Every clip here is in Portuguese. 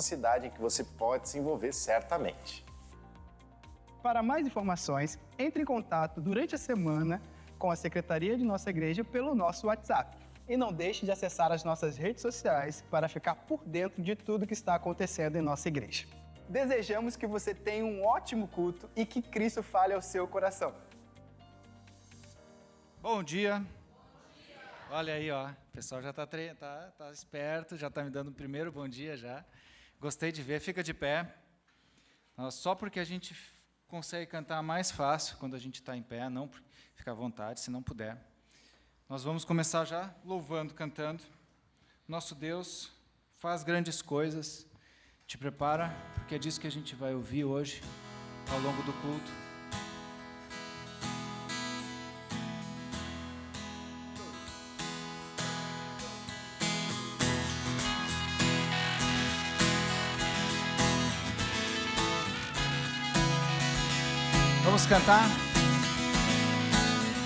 cidade em que você pode se envolver certamente. Para mais informações, entre em contato durante a semana com a secretaria de nossa igreja pelo nosso WhatsApp. E não deixe de acessar as nossas redes sociais para ficar por dentro de tudo que está acontecendo em nossa igreja. Desejamos que você tenha um ótimo culto e que Cristo fale ao seu coração. Bom dia. Olha aí, ó, o pessoal já tá esperto, já está me dando o primeiro bom dia já. Gostei de ver, fica de pé. Só porque a gente consegue cantar mais fácil quando a gente está em pé, não fica à vontade, se não puder. Nós vamos começar já louvando, cantando. Nosso Deus faz grandes coisas. Te prepara, porque é disso que a gente vai ouvir hoje, ao longo do culto. Vamos cantar?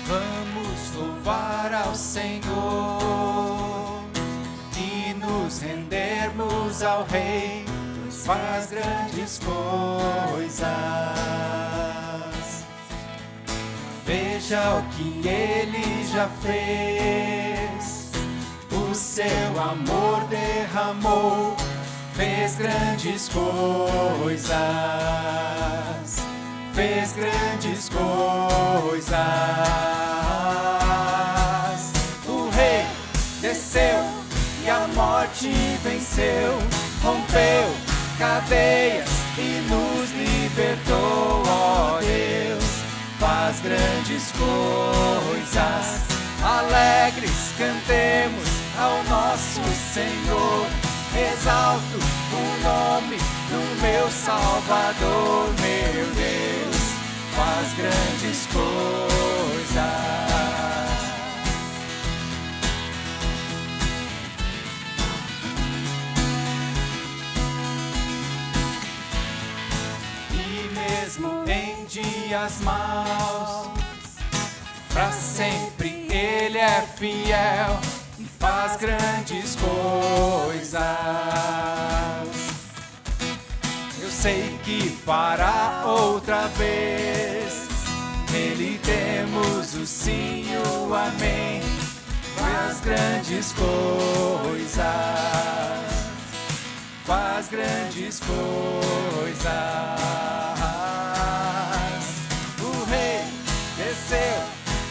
Vamos louvar ao Senhor e nos rendermos ao Rei, pois faz grandes coisas. Veja o que Ele já fez, o seu amor derramou, fez grandes coisas. Fez grandes coisas. O Rei desceu e a morte venceu, rompeu cadeias e nos libertou. Ó Deus, faz grandes coisas. Alegres cantemos ao nosso Senhor, exalto o nome do meu Salvador. Meu Deus faz grandes coisas. E mesmo em dias maus, pra sempre Ele é fiel e faz grandes coisas. Eu sei que fará outra vez. Nele temos o sim e o amém. Faz grandes coisas. Faz grandes coisas. O Rei desceu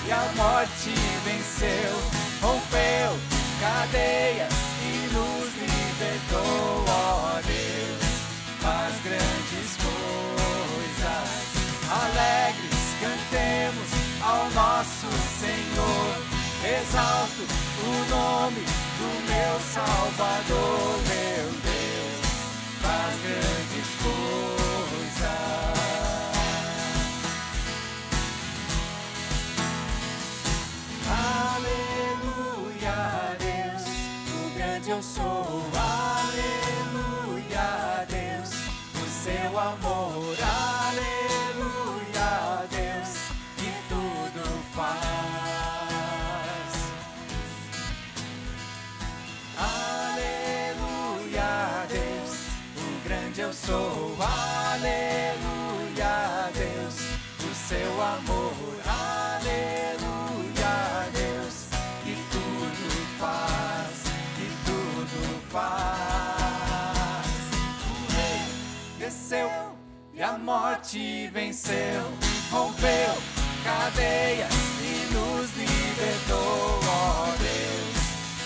e a morte venceu, rompeu cadeias e nos libertou. Ó Deus, faz grandes coisas. Alegres cantemos ao nosso Senhor, exalto o nome do meu Salvador. Meu Deus faz grandes coisas. Aleluia, Deus, o grande eu sou. Aleluia, Deus, o seu amor. Aleluia, Deus, que tudo faz. Aleluia, Deus, o grande eu sou. Aleluia, Deus, o seu amor. Aleluia, Deus, que tudo faz, que tudo faz. O Rei desceu e a morte venceu, rompeu cadeias e nos libertou. Ó Deus,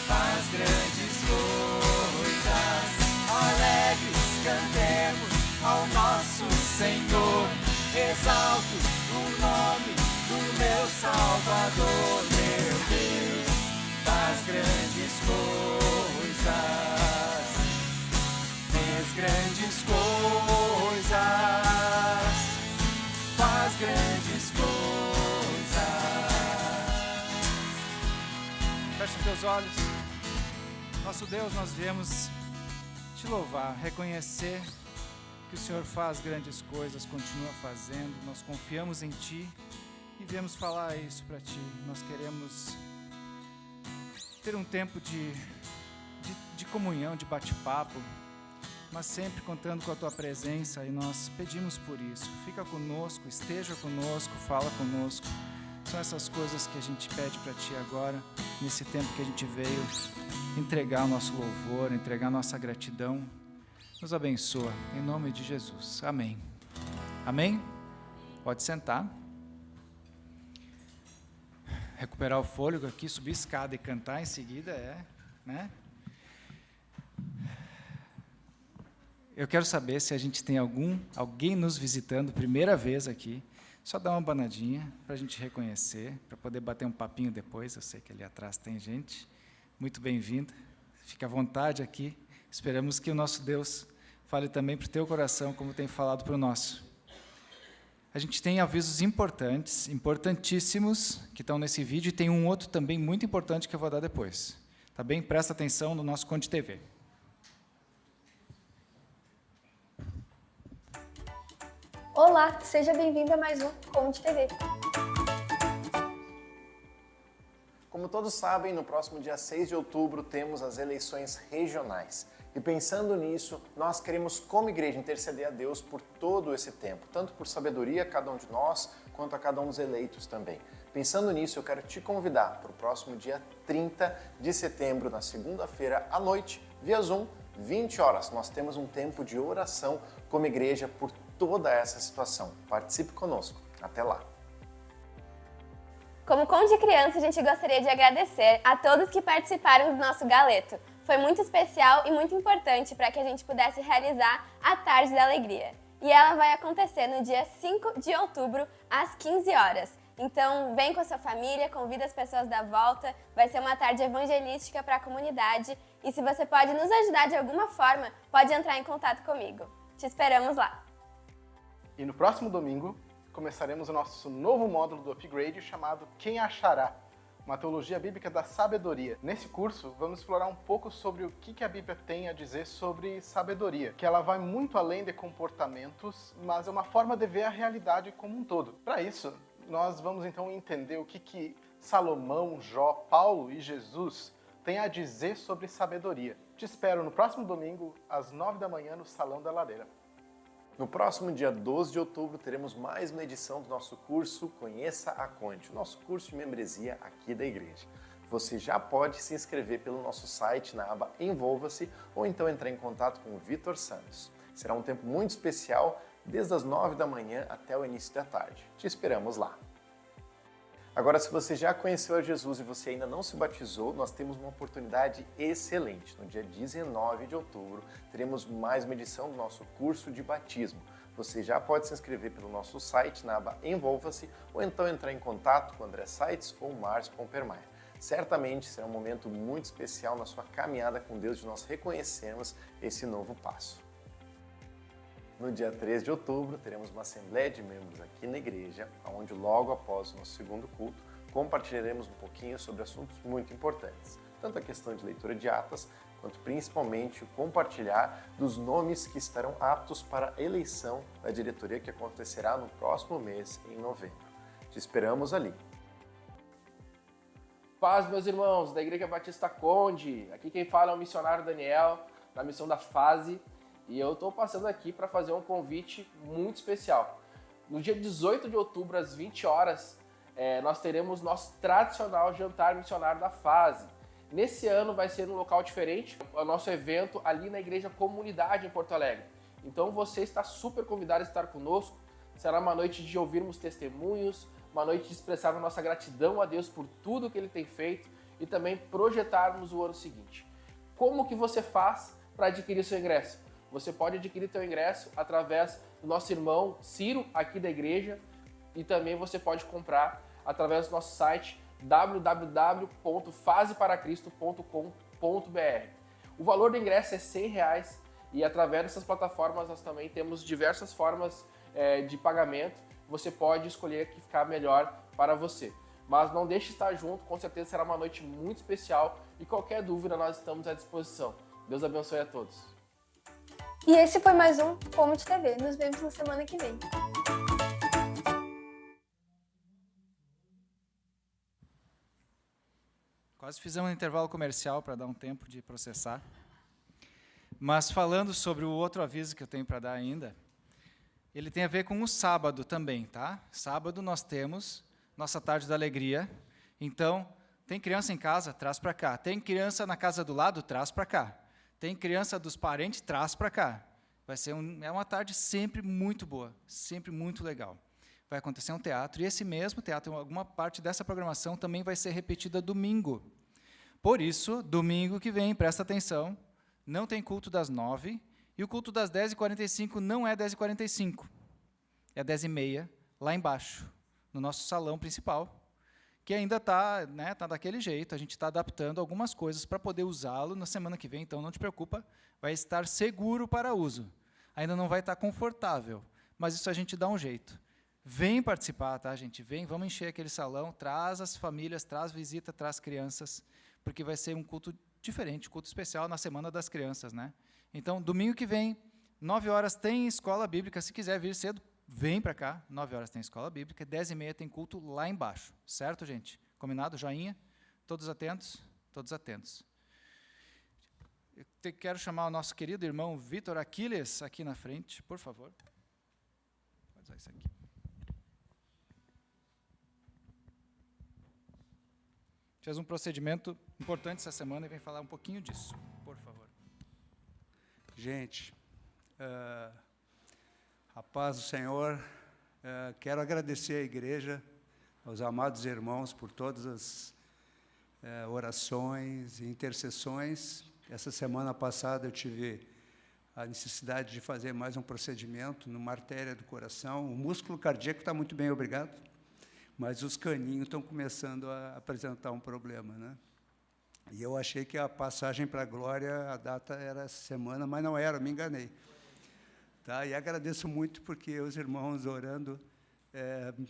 faz grandes coisas. Alegres cantemos ao nosso Senhor, exalto o nome do meu Salvador. Meu Deus faz grandes coisas. Fez grandes coisas. Faz grandes coisas. Fecha teus olhos. Nosso Deus, nós viemos te louvar, reconhecer que o Senhor faz grandes coisas, continua fazendo. Nós confiamos em Ti e viemos falar isso para Ti. Nós queremos ter um tempo de comunhão, de bate-papo. mas sempre contando com a Tua presença, e nós pedimos por isso. Fica conosco, esteja conosco, fala conosco. São essas coisas que a gente pede para Ti agora, nesse tempo que a gente veio entregar o nosso louvor, entregar a nossa gratidão. Nos abençoa, em nome de Jesus. Amém. Amém? Pode sentar. Recuperar o fôlego aqui, subir a escada e cantar em seguida né? Eu quero saber se a gente tem alguém nos visitando, primeira vez aqui. Só dá uma banadinha para a gente reconhecer, para poder bater um papinho depois. Eu sei que ali atrás tem gente. Muito bem-vinda. Fique à vontade aqui. Esperamos que o nosso Deus fale também para o teu coração, como tem falado para o nosso. A gente tem avisos importantes, importantíssimos, que estão nesse vídeo, e tem um outro também muito importante que eu vou dar depois. Tá bem? Presta atenção no nosso Conte TV. Olá, seja bem-vindo a mais um Conte TV. Como todos sabem, no próximo dia 6 de outubro temos as eleições regionais. E pensando nisso, nós queremos, como igreja, interceder a Deus por todo esse tempo, tanto por sabedoria a cada um de nós, quanto a cada um dos eleitos também. Pensando nisso, eu quero te convidar para o próximo dia 30 de setembro, na segunda-feira à noite, via Zoom, 20 horas. Nós temos um tempo de oração como igreja por toda essa situação. Participe conosco. Até lá. Como Conde de Criança, a gente gostaria de agradecer a todos que participaram do nosso galeto. Foi muito especial e muito importante para que a gente pudesse realizar a Tarde da Alegria. E ela vai acontecer no dia 5 de outubro, às 15 horas. Então, vem com a sua família, convida as pessoas da volta. Vai ser uma tarde evangelística para a comunidade. E se você pode nos ajudar de alguma forma, pode entrar em contato comigo. Te esperamos lá! E no próximo domingo, começaremos o nosso novo módulo do Upgrade chamado Quem Achará? Uma teologia bíblica da sabedoria. Nesse curso, vamos explorar um pouco sobre o que a Bíblia tem a dizer sobre sabedoria, que ela vai muito além de comportamentos, mas é uma forma de ver a realidade como um todo. Para isso, nós vamos então entender o que Salomão, Jó, Paulo e Jesus têm a dizer sobre sabedoria. Te espero no próximo domingo, às 9 da manhã, no Salão da Ladeira. No próximo dia 12 de outubro, teremos mais uma edição do nosso curso Conheça a Conte, o nosso curso de membresia aqui da igreja. Você já pode se inscrever pelo nosso site na aba Envolva-se ou então entrar em contato com o Vitor Santos. Será um tempo muito especial, desde as 9 da manhã até o início da tarde. Te esperamos lá. Agora, se você já conheceu a Jesus e você ainda não se batizou, nós temos uma oportunidade excelente. No dia 19 de outubro, teremos mais uma edição do nosso curso de batismo. Você já pode se inscrever pelo nosso site na aba Envolva-se ou então entrar em contato com o André Sites ou o Márcio Pompermayer. Certamente será um momento muito especial na sua caminhada com Deus de nós reconhecermos esse novo passo. No dia 3 de outubro, teremos uma assembleia de membros aqui na igreja, onde logo após o nosso segundo culto, compartilharemos um pouquinho sobre assuntos muito importantes, tanto a questão de leitura de atas, quanto principalmente o compartilhar dos nomes que estarão aptos para a eleição da diretoria que acontecerá no próximo mês, em novembro. Te esperamos ali. Paz, meus irmãos, da Igreja Batista Conde. Aqui quem fala é o missionário Daniel, da missão da Fase. E eu estou passando aqui para fazer um convite muito especial. No dia 18 de outubro, às 20 horas, nós teremos nosso tradicional jantar missionário da Fase. Nesse ano vai ser num local diferente, o nosso evento ali na Igreja Comunidade em Porto Alegre. Então você está super convidado a estar conosco. Será uma noite de ouvirmos testemunhos, uma noite de expressar a nossa gratidão a Deus por tudo que Ele tem feito e também projetarmos o ano seguinte. Como que você faz para adquirir seu ingresso? Você pode adquirir seu ingresso através do nosso irmão Ciro, aqui da igreja, e também você pode comprar através do nosso site www.faseparacristo.com.br. O valor do ingresso é R$100 e através dessas plataformas nós também temos diversas formas de pagamento. Você pode escolher a que ficar melhor para você. Mas não deixe de estar junto, com certeza será uma noite muito especial e qualquer dúvida nós estamos à disposição. Deus abençoe a todos. E esse foi mais um Conte TV. Nos vemos na semana que vem. Quase fizemos um intervalo comercial para dar um tempo de processar. Mas falando sobre o outro aviso que eu tenho para dar ainda, ele tem a ver com o sábado também, tá? Sábado nós temos nossa tarde da alegria. Então, tem criança em casa? Traz para cá. Tem criança na casa do lado? Traz para cá. Tem criança dos parentes? Traz para cá. Vai ser uma tarde sempre muito boa, sempre muito legal. Vai acontecer um teatro, e esse mesmo teatro, alguma parte dessa programação também vai ser repetida domingo. Por isso, domingo que vem, presta atenção, não tem culto das 9, e o culto das 10h45 não é 10h45, é 10h30, lá embaixo, no nosso salão principal, que ainda está, né, tá daquele jeito, a gente está adaptando algumas coisas para poder usá-lo na semana que vem, então não te preocupa, vai estar seguro para uso. Ainda não vai estar confortável, mas isso a gente dá um jeito. Vem participar, tá, gente? Vem, vamos encher aquele salão, traz as famílias, traz visita, traz crianças, porque vai ser um culto diferente, culto especial na Semana das Crianças, né? Então, domingo que vem, 9 horas tem escola bíblica, se quiser vir cedo, vem para cá, 9 horas tem escola bíblica, 10h30 tem culto lá embaixo, certo, gente? Combinado? Joinha? Todos atentos? Todos atentos. Eu quero chamar o nosso querido irmão Vitor Aquiles aqui na frente, por favor. Vou usar isso aqui. Fez um procedimento importante essa semana e vem falar um pouquinho disso, por favor. Gente, a paz do Senhor, quero agradecer à igreja, aos amados irmãos por todas as orações e intercessões. Essa semana passada eu tive a necessidade de fazer mais um procedimento numa artéria do coração. O músculo cardíaco está muito bem, obrigado, mas os caninhos estão começando a apresentar um problema, né? E eu achei que a passagem para a glória, a data era essa semana, mas não era, me enganei. Tá? E agradeço muito porque os irmãos orando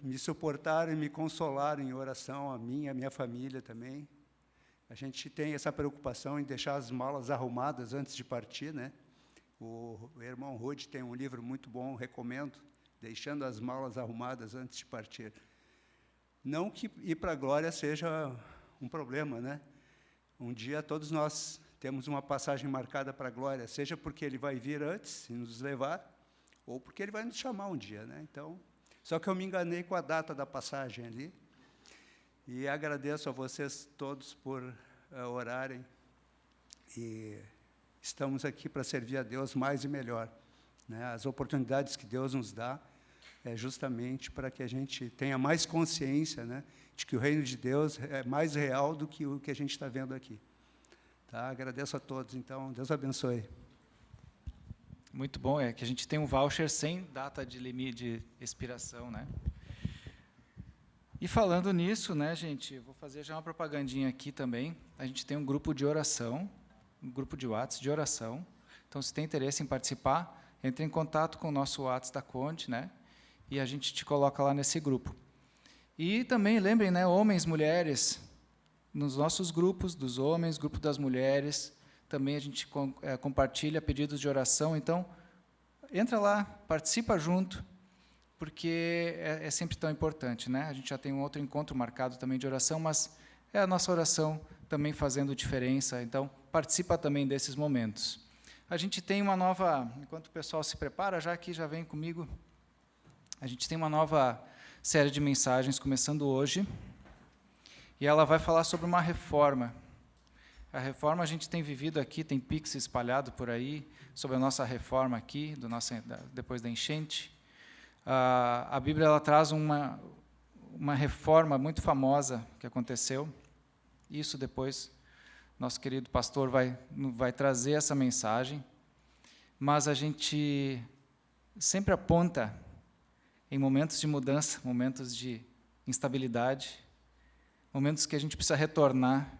me suportaram e me consolaram em oração, a minha família também. A gente tem essa preocupação em deixar as malas arrumadas antes de partir, né? O irmão Rude tem um livro muito bom, recomendo, Deixando as Malas Arrumadas Antes de Partir. Não que ir para a glória seja um problema, né? Um dia todos nós temos uma passagem marcada para a glória, seja porque ele vai vir antes e nos levar, ou porque ele vai nos chamar um dia, né? Então, só que eu me enganei com a data da passagem ali. E agradeço a vocês todos por orarem. E estamos aqui para servir a Deus mais e melhor, né? As oportunidades que Deus nos dá é justamente para que a gente tenha mais consciência, né, de que o reino de Deus é mais real do que o que a gente está vendo aqui. Tá? Agradeço a todos, então, Deus abençoe. Muito bom, é que a gente tem um voucher sem data de limite de expiração, né? E falando nisso, né, gente, vou fazer já uma propagandinha aqui também. A gente tem um grupo de oração, um grupo de WhatsApp de oração. Então, se tem interesse em participar, entre em contato com o nosso WhatsApp da Conte, né? E a gente te coloca lá nesse grupo. E também, lembrem, né, homens, mulheres, nos nossos grupos dos homens, grupo das mulheres, também a gente compartilha pedidos de oração. Então, entra lá, participa junto, porque é sempre tão importante, né? A gente já tem um outro encontro marcado também de oração, mas é a nossa oração também fazendo diferença. Então, participa também desses momentos. A gente tem uma nova, enquanto o pessoal se prepara, já aqui já vem comigo, a gente tem uma nova série de mensagens começando hoje, e ela vai falar sobre uma reforma. A reforma a gente tem vivido aqui, tem Pix espalhado por aí, sobre a nossa reforma aqui, depois da enchente. A Bíblia ela traz uma reforma muito famosa que aconteceu. Isso depois, nosso querido pastor vai trazer essa mensagem, mas a gente sempre aponta em momentos de mudança, momentos de instabilidade, momentos que a gente precisa retornar,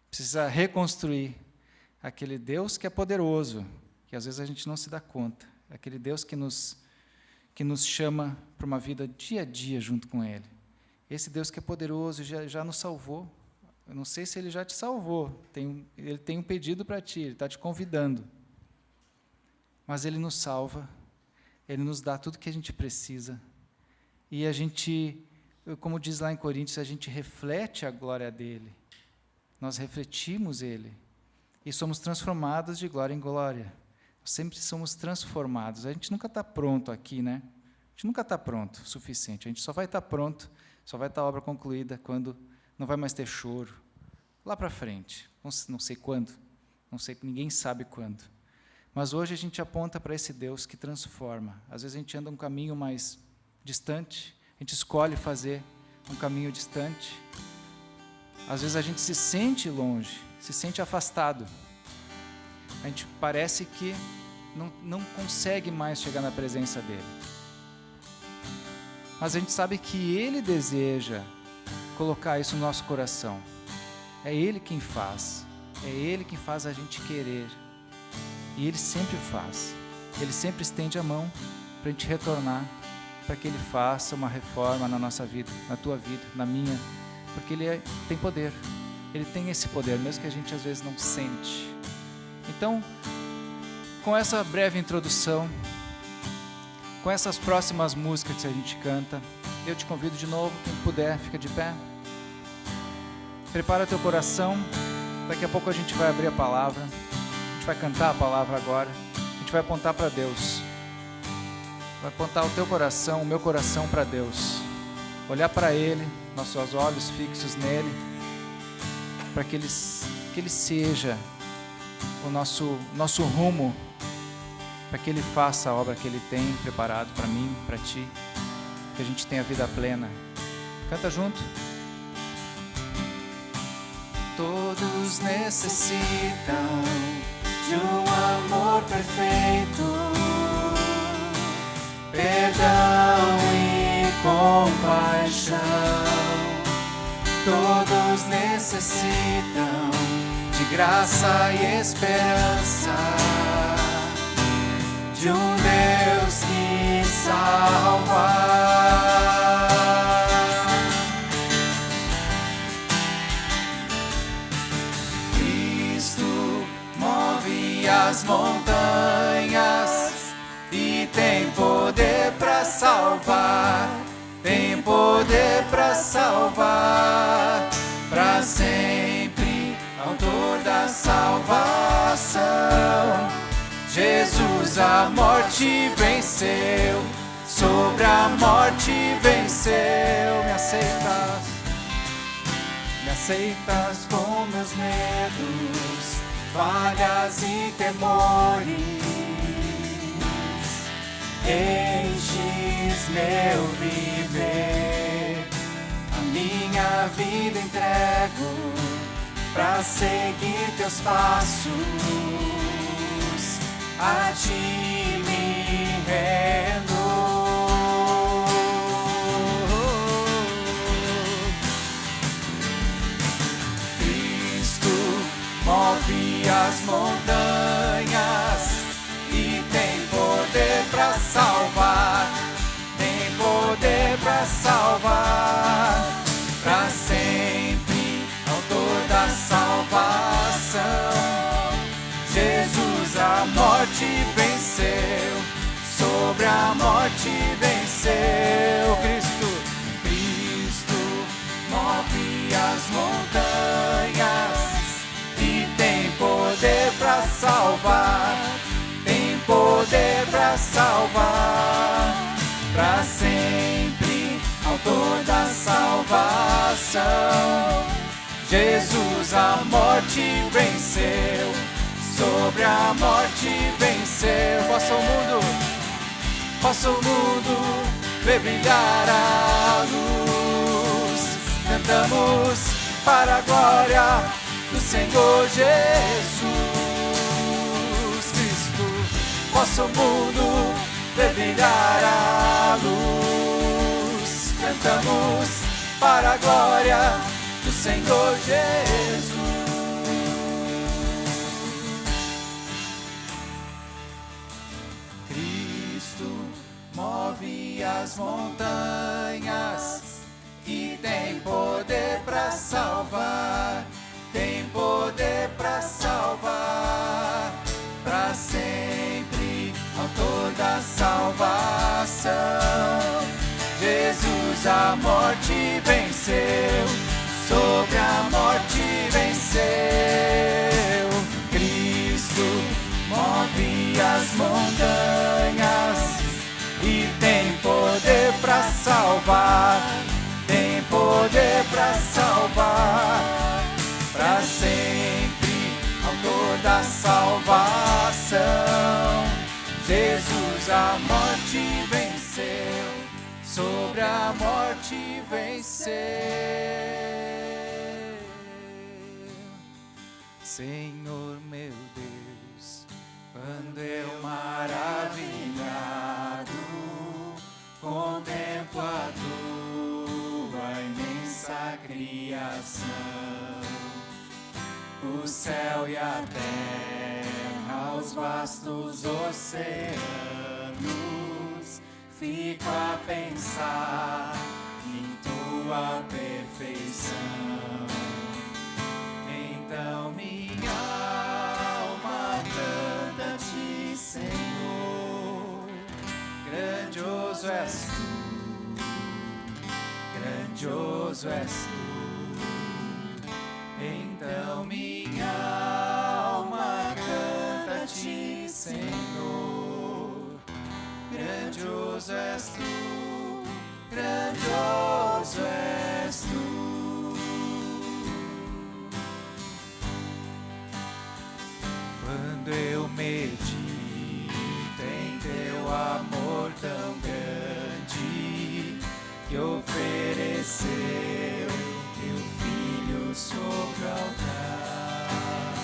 precisa reconstruir aquele Deus que é poderoso, que às vezes a gente não se dá conta, aquele Deus que nos chama para uma vida dia a dia junto com Ele. Esse Deus que é poderoso já nos salvou. Eu não sei se Ele já te salvou, Ele tem um pedido para ti, Ele está te convidando. Mas Ele nos salva, Ele nos dá tudo que a gente precisa. E a gente, como diz lá em Coríntios, a gente reflete a glória dEle. Nós refletimos Ele. e somos transformados de glória em glória. Sempre somos transformados. A gente nunca está pronto aqui, né? A gente nunca está pronto o suficiente. A gente só vai estar pronto, só vai estar a obra concluída quando não vai mais ter choro. Lá para frente, não sei quando, não sei, ninguém sabe quando. Mas hoje a gente aponta para esse Deus que transforma. Às vezes a gente anda um caminho mais distante, a gente escolhe fazer um caminho distante. Às vezes a gente se sente longe, se sente afastado. A gente parece que não consegue mais chegar na presença dele. Mas a gente sabe que ele deseja colocar isso no nosso coração. É ele quem faz. É ele quem faz a gente querer. E ele sempre faz. Ele sempre estende a mão para a gente retornar, para que ele faça uma reforma na nossa vida, na tua vida, na minha, porque ele tem poder. Ele tem esse poder, mesmo que a gente às vezes não sente. Então, com essa breve introdução, com essas próximas músicas que a gente canta, eu te convido de novo, quem puder, fica de pé. Prepara teu coração, daqui a pouco a gente vai abrir a palavra, a gente vai cantar a palavra agora, a gente vai apontar para Deus, vai apontar o teu coração, o meu coração para Deus, olhar para Ele, nossos olhos fixos nele, para que Ele seja o nosso rumo, para que Ele faça a obra que Ele tem preparado para mim, para ti, que a gente tenha vida plena. Canta junto. Todos necessitam de um amor perfeito, perdão e compaixão. Todos necessitam de graça e esperança, de um Deus que salva. As montanhas e tem poder para salvar, tem poder para salvar, para sempre, autor da salvação. Jesus a morte venceu, sobre a morte venceu. Me aceitas com meus medos, falhas e temores, enches meu viver, a minha vida entrego pra seguir teus passos, a ti me rendo. Move as montanhas e tem poder para salvar, tem poder para salvar, para sempre, autor da salvação. Jesus a morte venceu, sobre a morte venceu. Cristo move as montanhas, poder para salvar, tem poder para salvar, para sempre, autor da salvação. Jesus a morte venceu, sobre a morte venceu. Possa o mundo ver brilhar a luz, cantamos para a glória do Senhor Jesus Cristo. Possa o mundo ver brilhar a luz, cantamos para a glória do Senhor Jesus. Cristo move as montanhas e tem poder para salvar, tem poder para salvar, para sempre, autor da salvação. Jesus a morte venceu, sobre a morte venceu. as montanhas e tem poder para salvar, tem poder para salvar, para sempre, autor da salvação. Jesus a morte venceu, sobre a morte venceu. Senhor meu Deus, quando eu maravilhado contemplo a tua imensa criação, o céu e a terra, os vastos oceanos, fico a pensar em tua perfeição. Então minha alma canta-te, Senhor, grandioso és tu, grandioso és tu. Então minha alma canta-te, Senhor, grandioso és tu, grandioso és tu. Quando eu medito em teu amor tão grande, que ofereceu teu filho sobre o altar,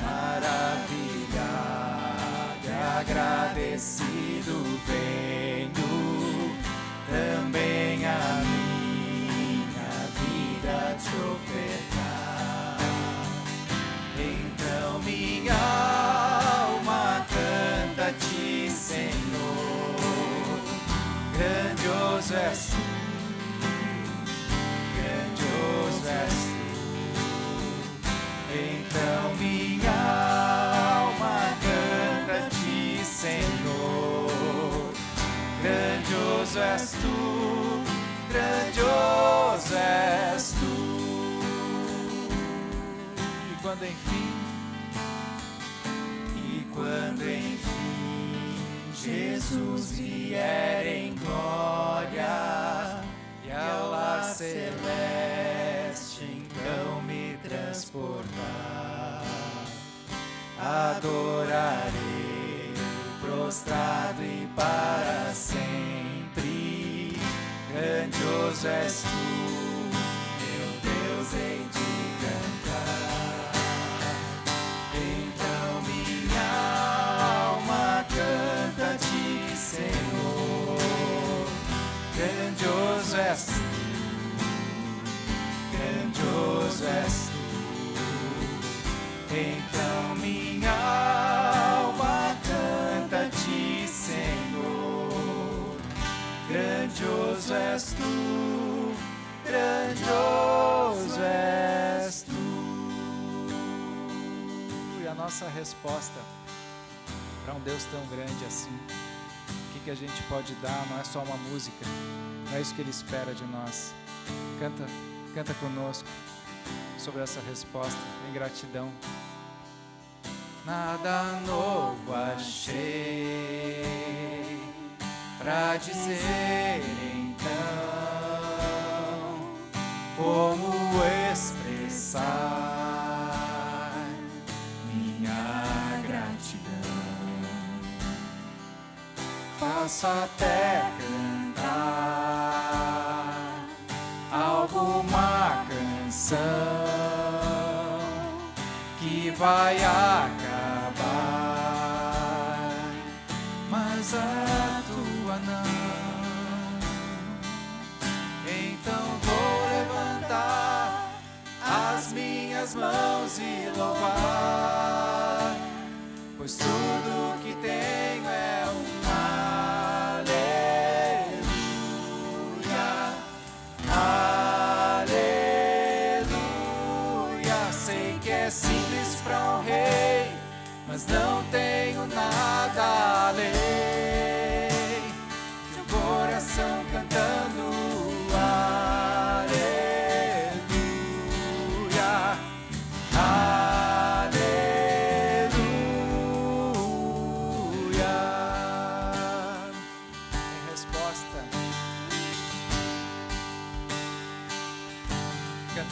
maravilhado e agradecido venho também a minha vida te ofertar. Então minha alma canta-te, Senhor, grandioso és tu, grandioso és tu. Então minha alma canta-te, Senhor, grandioso és tu, grandioso és tu. E quando enfim Jesus vier em glória e ao lar celeste então me transportar, adorarei prostrado e para sempre. Grandioso és tu, meu Deus, em ti cantar. Então minha alma canta-te, Senhor, grandioso és tu, grandioso és tu. Então minha alma canta-te, Senhor, grandioso és tu, grandioso és tu. E a nossa resposta para um Deus tão grande assim, o que a gente pode dar? Não é só uma música, não é isso que Ele espera de nós. Canta conosco sobre essa resposta em gratidão. Nada novo achei pra dizer então, como expressar minha gratidão. Faço até cantar alguma canção que vai acabar, mas a tua não. Então vou levantar as minhas mãos e louvar, pois tudo que tenho é simples para um rei, mas não tenho nada além de um coração cantando aleluia, aleluia.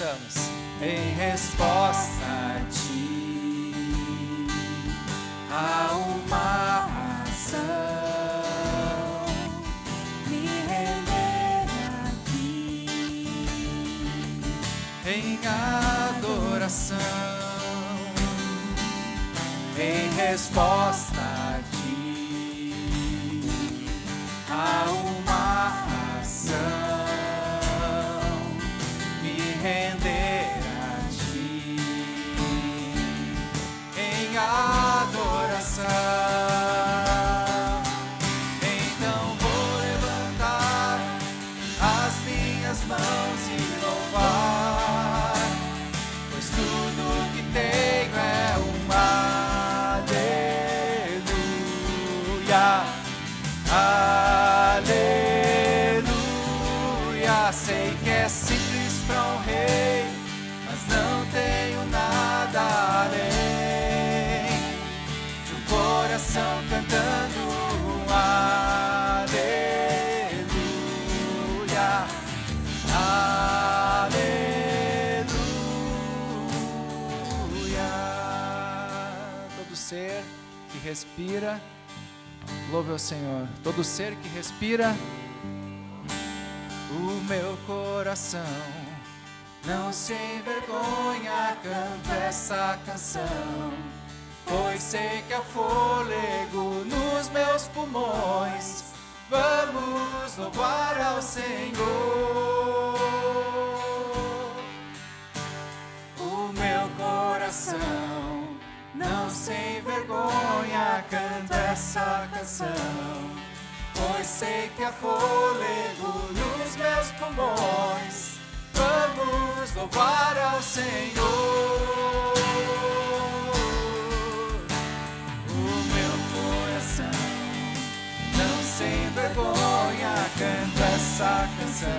cantamos. Em resposta a ti, há uma ação, me render aqui em adoração. Em resposta a ti, há uma ação, me render a ti em adoração. Então vou levantar as minhas mãos e louvar, pois tudo que tenho é uma aleluia. Sei que é simples para um rei, mas não tenho nada além de um coração cantando aleluia, aleluia. Todo ser que respira, louve ao Senhor. Todo ser que respira, o meu coração não se envergonha, canta essa canção, pois sei que há fôlego nos meus pulmões. Vamos louvar ao Senhor. O meu coração não se envergonha, canta essa canção, pois sei que há fôlego nos meus pulmões. Vamos louvar ao Senhor. O meu coração não se envergonha, canta essa canção,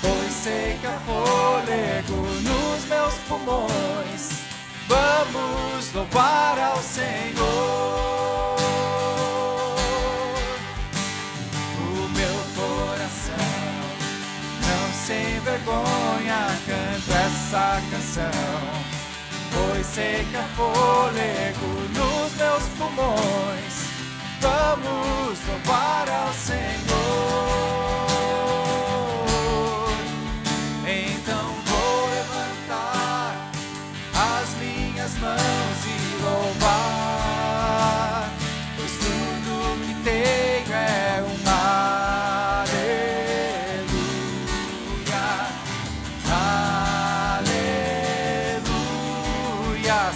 pois sei que há fôlego nos meus pulmões. Vamos louvar ao Senhor. O meu coração não se envergonha, canta essa canção, pois sei que há fôlego nos meus pulmões. Vamos louvar ao Senhor. Então vou levantar as minhas mãos e louvar, pois tudo que tenho é uma aleluia, aleluia.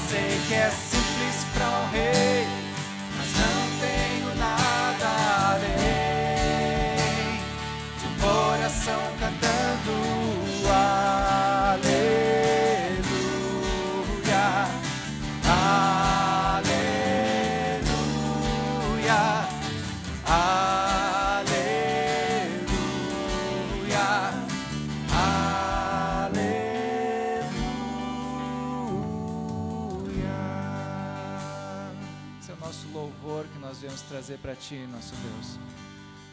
Sei que é simples para um rei, mas não tenho nada além de um coração cantando aleluia, aleluia, aleluia. Esse é o nosso louvor que nós viemos trazer para Ti, nosso Deus.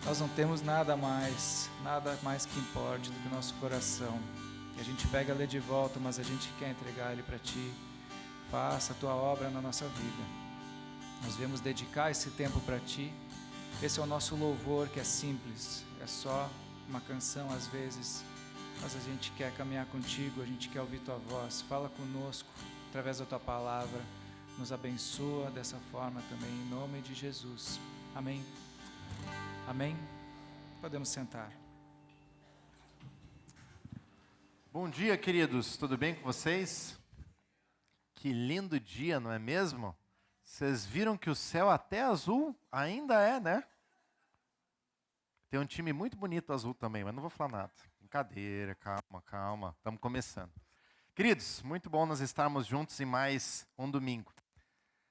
Nós não temos nada mais que importe do que o nosso coração. Que a gente pega ele de volta, mas a gente quer entregar ele para Ti. Faça a Tua obra na nossa vida. Nós viemos dedicar esse tempo para Ti. Esse é o nosso louvor, que é simples, é só uma canção às vezes, mas a gente quer caminhar contigo, a gente quer ouvir Tua voz. Fala conosco através da Tua palavra, nos abençoa dessa forma também, em nome de Jesus. Amém. Amém. Podemos sentar. Bom dia, queridos. Tudo bem com vocês? Que lindo dia, não é mesmo? Vocês viram que o céu até azul ainda é, né? Tem um time muito bonito azul também, mas não vou falar nada. Brincadeira, calma, calma. Estamos começando. Queridos, muito bom nós estarmos juntos em mais um domingo.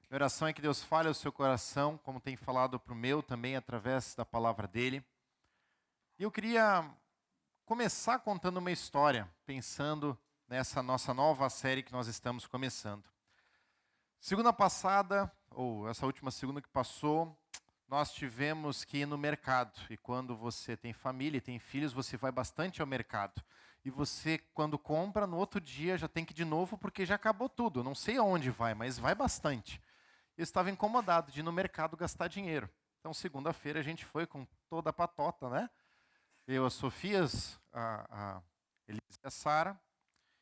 Minha oração é que Deus fale ao seu coração, como tem falado para o meu também, através da palavra dele. E eu queria começar contando uma história, pensando nessa nossa nova série que nós estamos começando. Segunda passada, ou essa última segunda que passou, nós tivemos que ir no mercado. E quando você tem família e tem filhos, você vai bastante ao mercado. e você, quando compra, no outro dia já tem que ir de novo porque já acabou tudo. Eu não sei aonde vai, mas vai bastante. Eu estava incomodado de ir no mercado gastar dinheiro. Então, segunda-feira, a gente foi com toda a patota, né? Eu, a Sofias, a Elisa e a Sara.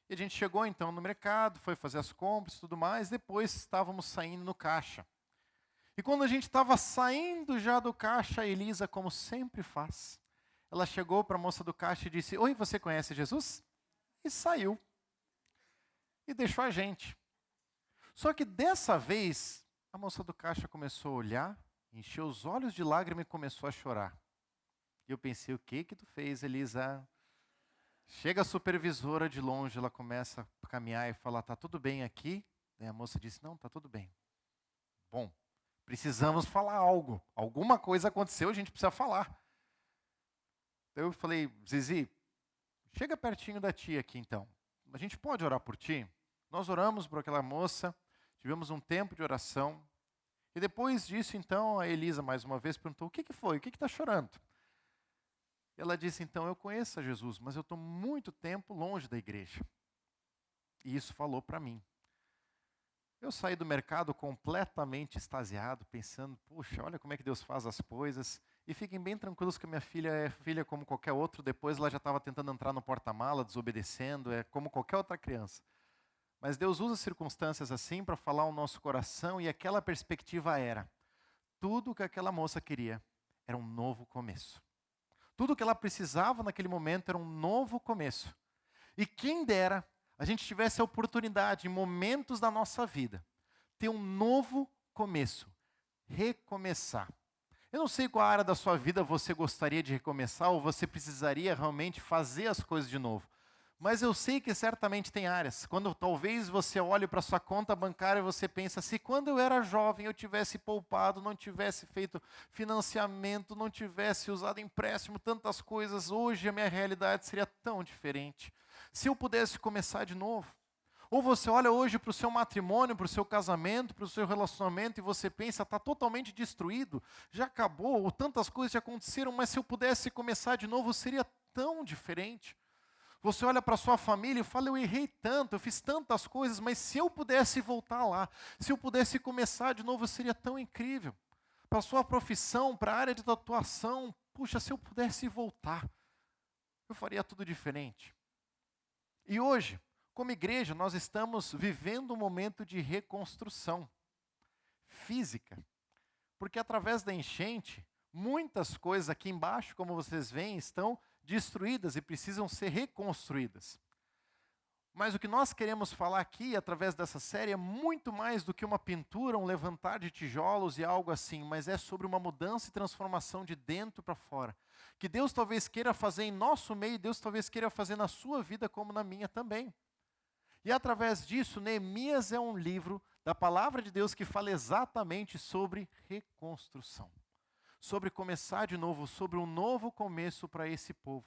E a gente chegou, então, no mercado, foi fazer as compras e tudo mais. Depois, estávamos saindo no caixa. E quando a gente estava saindo já do caixa, a Elisa, como sempre faz, ela chegou para a moça do caixa e disse: oi, você conhece Jesus? E saiu. E deixou a gente. Só que dessa vez, a moça do caixa começou a olhar, encheu os olhos de lágrima e começou a chorar. E eu pensei: o que tu fez, Elisa? Chega a supervisora de longe, ela começa a caminhar e falar: tá tudo bem aqui? Daí a moça disse: não, tá tudo bem. Bom, precisamos falar algo. Alguma coisa aconteceu, a gente precisa falar. Eu falei: Zizi, chega pertinho da tia aqui então. A gente pode orar por ti? Nós oramos por aquela moça, tivemos um tempo de oração. E depois disso, então, a Elisa mais uma vez perguntou: o que foi? O que está chorando? Ela disse: então, eu conheço a Jesus, mas eu estou muito tempo longe da igreja. E isso falou para mim. Eu saí do mercado completamente extasiado, pensando: puxa, olha como é que Deus faz as coisas. E fiquem bem tranquilos que a minha filha é filha como qualquer outro. Depois ela já estava tentando entrar no porta-mala, desobedecendo, é como qualquer outra criança. Mas Deus usa circunstâncias assim para falar ao nosso coração, e aquela perspectiva era: tudo o que aquela moça queria era um novo começo. Tudo o que ela precisava naquele momento era um novo começo. E quem dera a gente tivesse a oportunidade, em momentos da nossa vida, ter um novo começo, recomeçar. Eu não sei qual área da sua vida você gostaria de recomeçar, ou você precisaria realmente fazer as coisas de novo. Mas eu sei que certamente tem áreas. Quando talvez você olhe para sua conta bancária e você pensa: se quando eu era jovem eu tivesse poupado, não tivesse feito financiamento, não tivesse usado empréstimo, tantas coisas, hoje a minha realidade seria tão diferente. Se eu pudesse começar de novo. Ou você olha hoje para o seu matrimônio, para o seu casamento, para o seu relacionamento e você pensa: está totalmente destruído, já acabou, ou tantas coisas já aconteceram, mas se eu pudesse começar de novo seria tão diferente. Você olha para a sua família e fala: eu errei tanto, eu fiz tantas coisas, mas se eu pudesse voltar lá, se eu pudesse começar de novo, seria tão incrível. Para a sua profissão, para a área de atuação, puxa, se eu pudesse voltar, eu faria tudo diferente. E hoje, como igreja, nós estamos vivendo um momento de reconstrução física, porque através da enchente, muitas coisas aqui embaixo, como vocês veem, estão destruídas e precisam ser reconstruídas. Mas o que nós queremos falar aqui, através dessa série, é muito mais do que uma pintura, um levantar de tijolos e algo assim, mas é sobre uma mudança e transformação de dentro para fora. Que Deus talvez queira fazer em nosso meio, Deus talvez queira fazer na sua vida como na minha também. E através disso, Neemias é um livro da palavra de Deus que fala exatamente sobre reconstrução. Sobre começar de novo, sobre um novo começo para esse povo,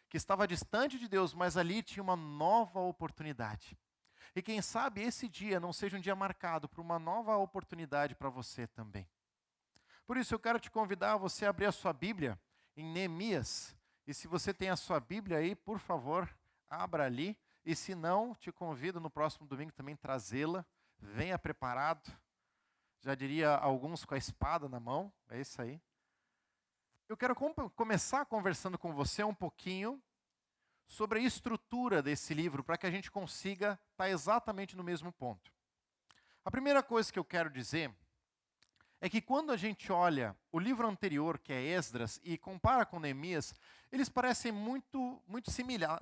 que estava distante de Deus, mas ali tinha uma nova oportunidade. E quem sabe esse dia não seja um dia marcado por uma nova oportunidade para você também. Por isso eu quero te convidar a você abrir a sua Bíblia em Neemias. E se você tem a sua Bíblia aí, por favor, abra ali. E se não, te convido no próximo domingo também trazê-la. Venha preparado. Já diria alguns com a espada na mão. É isso aí. Eu quero começar conversando com você um pouquinho sobre a estrutura desse livro, para que a gente consiga estar exatamente no mesmo ponto. A primeira coisa que eu quero dizer é que quando a gente olha o livro anterior, que é Esdras, e compara com Neemias, eles parecem muito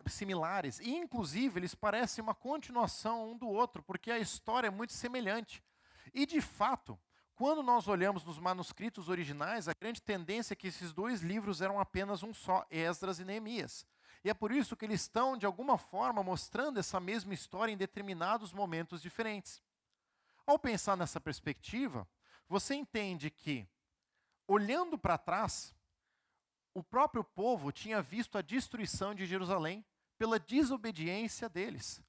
similares, e inclusive eles parecem uma continuação um do outro, porque a história é muito semelhante. E de fato, quando nós olhamos nos manuscritos originais, a grande tendência é que esses dois livros eram apenas um só, Esdras e Neemias. E é por isso que eles estão, de alguma forma, mostrando essa mesma história em determinados momentos diferentes. Ao pensar nessa perspectiva, você entende que, olhando para trás, o próprio povo tinha visto a destruição de Jerusalém pela desobediência deles.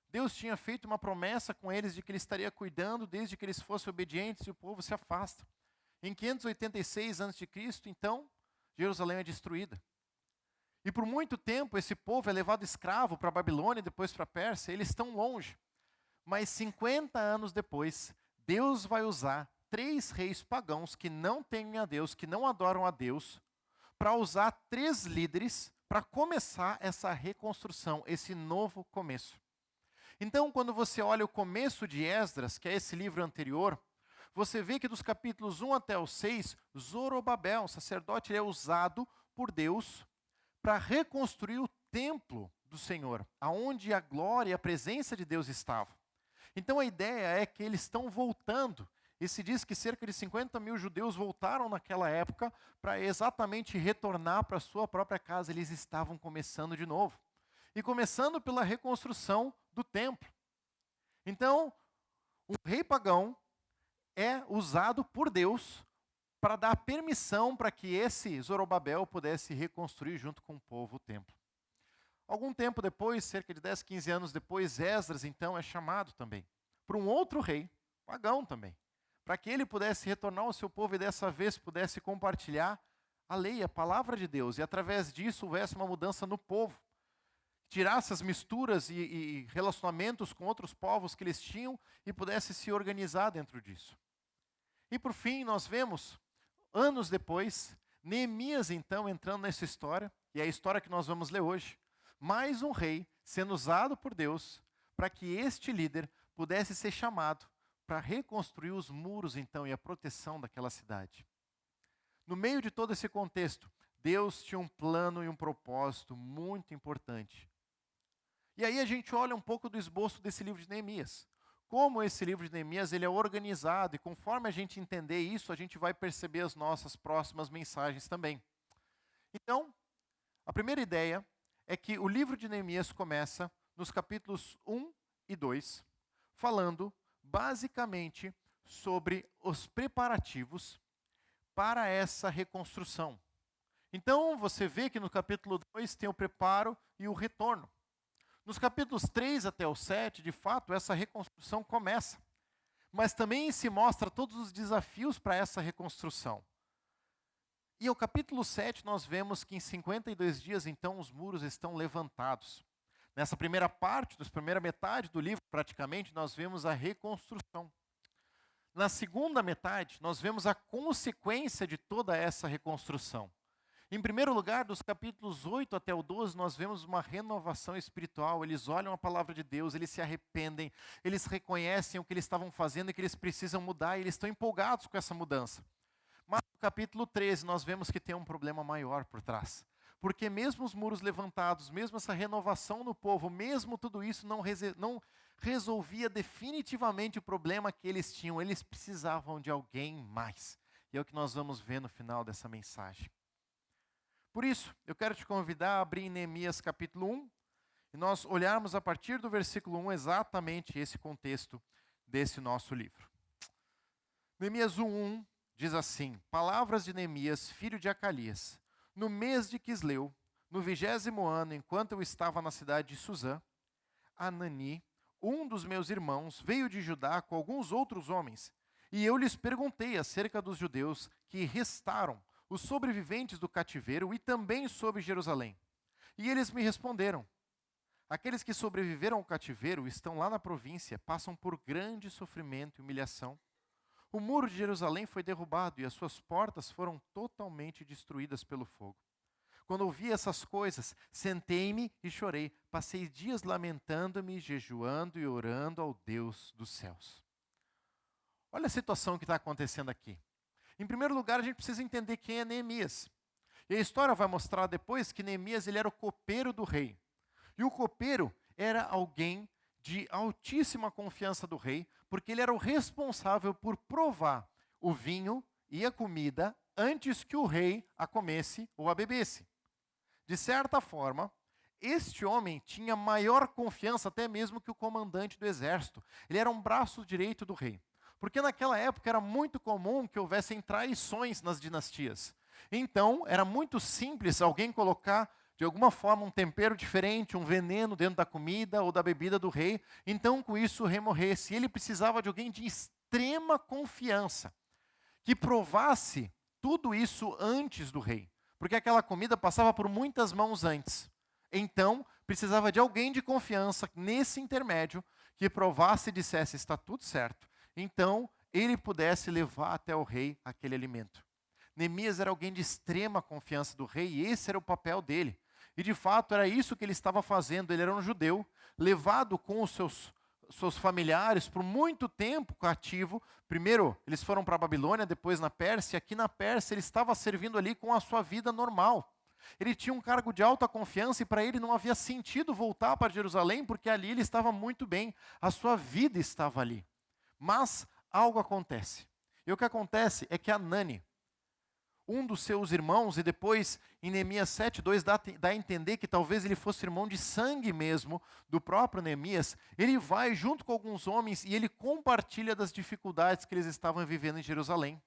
Deus tinha feito uma promessa com eles de que Ele estaria cuidando desde que eles fossem obedientes, e o povo se afasta. Em 586 a.C., então, Jerusalém é destruída. E por muito tempo esse povo é levado escravo para a Babilônia e depois para a Pérsia, eles estão longe. Mas 50 anos depois, Deus vai usar 3 reis pagãos que não temem a Deus, que não adoram a Deus, para usar 3 líderes para começar essa reconstrução, esse novo começo. Então, quando você olha o começo de Esdras, que é esse livro anterior, você vê que dos capítulos 1 até o 6, Zorobabel, o sacerdote, é usado por Deus para reconstruir o templo do Senhor, aonde a glória e a presença de Deus estavam. Então a ideia é que eles estão voltando. E se diz que cerca de 50 mil judeus voltaram naquela época para exatamente retornar para a sua própria casa. Eles estavam começando de novo. E começando pela reconstrução do templo. Então, o rei pagão é usado por Deus para dar permissão para que esse Zorobabel pudesse reconstruir junto com o povo o templo. Algum tempo depois, cerca de 10, 15 anos depois, Esdras então é chamado também por um outro rei, pagão também, para que ele pudesse retornar ao seu povo e dessa vez pudesse compartilhar a lei, a palavra de Deus, e através disso houvesse uma mudança no povo, tirasse as misturas e relacionamentos com outros povos que eles tinham e pudesse se organizar dentro disso. E por fim, nós vemos, anos depois, Neemias então entrando nessa história, e é a história que nós vamos ler hoje, mais um rei sendo usado por Deus para que este líder pudesse ser chamado para reconstruir os muros então e a proteção daquela cidade. No meio de todo esse contexto, Deus tinha um plano e um propósito muito importante. E aí a gente olha um pouco do esboço desse livro de Neemias. Como esse livro de Neemias ele é organizado e conforme a gente entender isso, a gente vai perceber as nossas próximas mensagens também. Então, a primeira ideia é que o livro de Neemias começa nos capítulos 1 e 2, falando basicamente sobre os preparativos para essa reconstrução. Então, você vê que no capítulo 2 tem o preparo e o retorno. Nos capítulos 3 até o 7, de fato, essa reconstrução começa. Mas também se mostra todos os desafios para essa reconstrução. E ao capítulo 7 nós vemos que em 52 dias, então, os muros estão levantados. Nessa primeira parte, na primeira metade do livro, praticamente, nós vemos a reconstrução. Na segunda metade, nós vemos a consequência de toda essa reconstrução. Em primeiro lugar, dos capítulos 8 até o 12, nós vemos uma renovação espiritual. Eles olham a palavra de Deus, eles se arrependem, eles reconhecem o que eles estavam fazendo e que eles precisam mudar, e eles estão empolgados com essa mudança. Mas no capítulo 13, nós vemos que tem um problema maior por trás. Porque mesmo os muros levantados, mesmo essa renovação no povo, mesmo tudo isso não resolvia definitivamente o problema que eles tinham. Eles precisavam de alguém mais. E é o que nós vamos ver no final dessa mensagem. Por isso, eu quero te convidar a abrir em Neemias capítulo 1 e nós olharmos a partir do versículo 1 exatamente esse contexto desse nosso livro. Neemias 1:1 diz assim: Palavras de Neemias, filho de Acalias, no mês de Quisleu, no 20º ano, enquanto eu estava na cidade de Suzã, Anani, um dos meus irmãos, veio de Judá com alguns outros homens, e eu lhes perguntei acerca dos judeus que restaram, os sobreviventes do cativeiro e também sobre Jerusalém. E eles me responderam: aqueles que sobreviveram ao cativeiro estão lá na província, passam por grande sofrimento e humilhação. O muro de Jerusalém foi derrubado e as suas portas foram totalmente destruídas pelo fogo. Quando ouvi essas coisas, sentei-me e chorei. Passei dias lamentando-me, jejuando e orando ao Deus dos céus. Olha a situação que está acontecendo aqui. Em primeiro lugar, a gente precisa entender quem é Neemias. E a história vai mostrar depois que Neemias ele era o copeiro do rei. E o copeiro era alguém de altíssima confiança do rei, porque ele era o responsável por provar o vinho e a comida antes que o rei a comesse ou a bebesse. De certa forma, este homem tinha maior confiança até mesmo que o comandante do exército. Ele era um braço direito do rei. Porque naquela época era muito comum que houvessem traições nas dinastias. Então, era muito simples alguém colocar, de alguma forma, um tempero diferente, um veneno dentro da comida ou da bebida do rei. Então, com isso, o rei morresse. E ele precisava de alguém de extrema confiança, que provasse tudo isso antes do rei, porque aquela comida passava por muitas mãos antes. Então, precisava de alguém de confiança nesse intermédio que provasse e dissesse: está tudo certo. Então, ele pudesse levar até o rei aquele alimento. Neemias era alguém de extrema confiança do rei e esse era o papel dele. E de fato era isso que ele estava fazendo. Ele era um judeu, levado com os seus familiares por muito tempo cativo. Primeiro eles foram para a Babilônia, depois na Pérsia. Aqui na Pérsia ele estava servindo ali com a sua vida normal. Ele tinha um cargo de alta confiança e para ele não havia sentido voltar para Jerusalém, porque ali ele estava muito bem, a sua vida estava ali. Mas algo acontece. E o que acontece é que Hanani, um dos seus irmãos, e depois em Neemias 7:2 dá a entender que talvez ele fosse irmão de sangue mesmo do próprio Neemias, ele vai junto com alguns homens e ele compartilha das dificuldades que eles estavam vivendo em Jerusalém.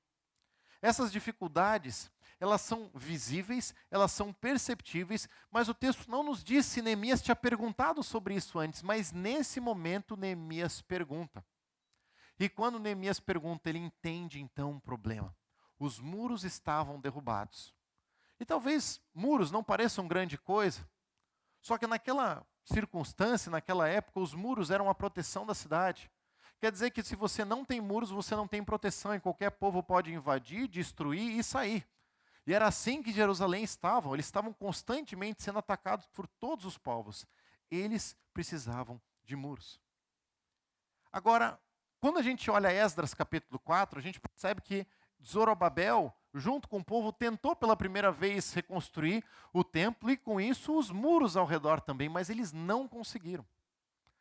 Essas dificuldades, elas são visíveis, elas são perceptíveis, mas o texto não nos diz se Neemias tinha perguntado sobre isso antes, mas nesse momento Neemias pergunta. E quando Neemias pergunta, ele entende então um problema. Os muros estavam derrubados. E talvez muros não pareçam grande coisa, só que naquela circunstância, naquela época, os muros eram a proteção da cidade. Quer dizer que se você não tem muros, você não tem proteção, e qualquer povo pode invadir, destruir e sair. E era assim que Jerusalém estavam, eles estavam constantemente sendo atacados por todos os povos. Eles precisavam de muros. Agora, quando a gente olha Esdras capítulo 4, a gente percebe que Zorobabel, junto com o povo, tentou pela primeira vez reconstruir o templo e com isso os muros ao redor também, mas eles não conseguiram.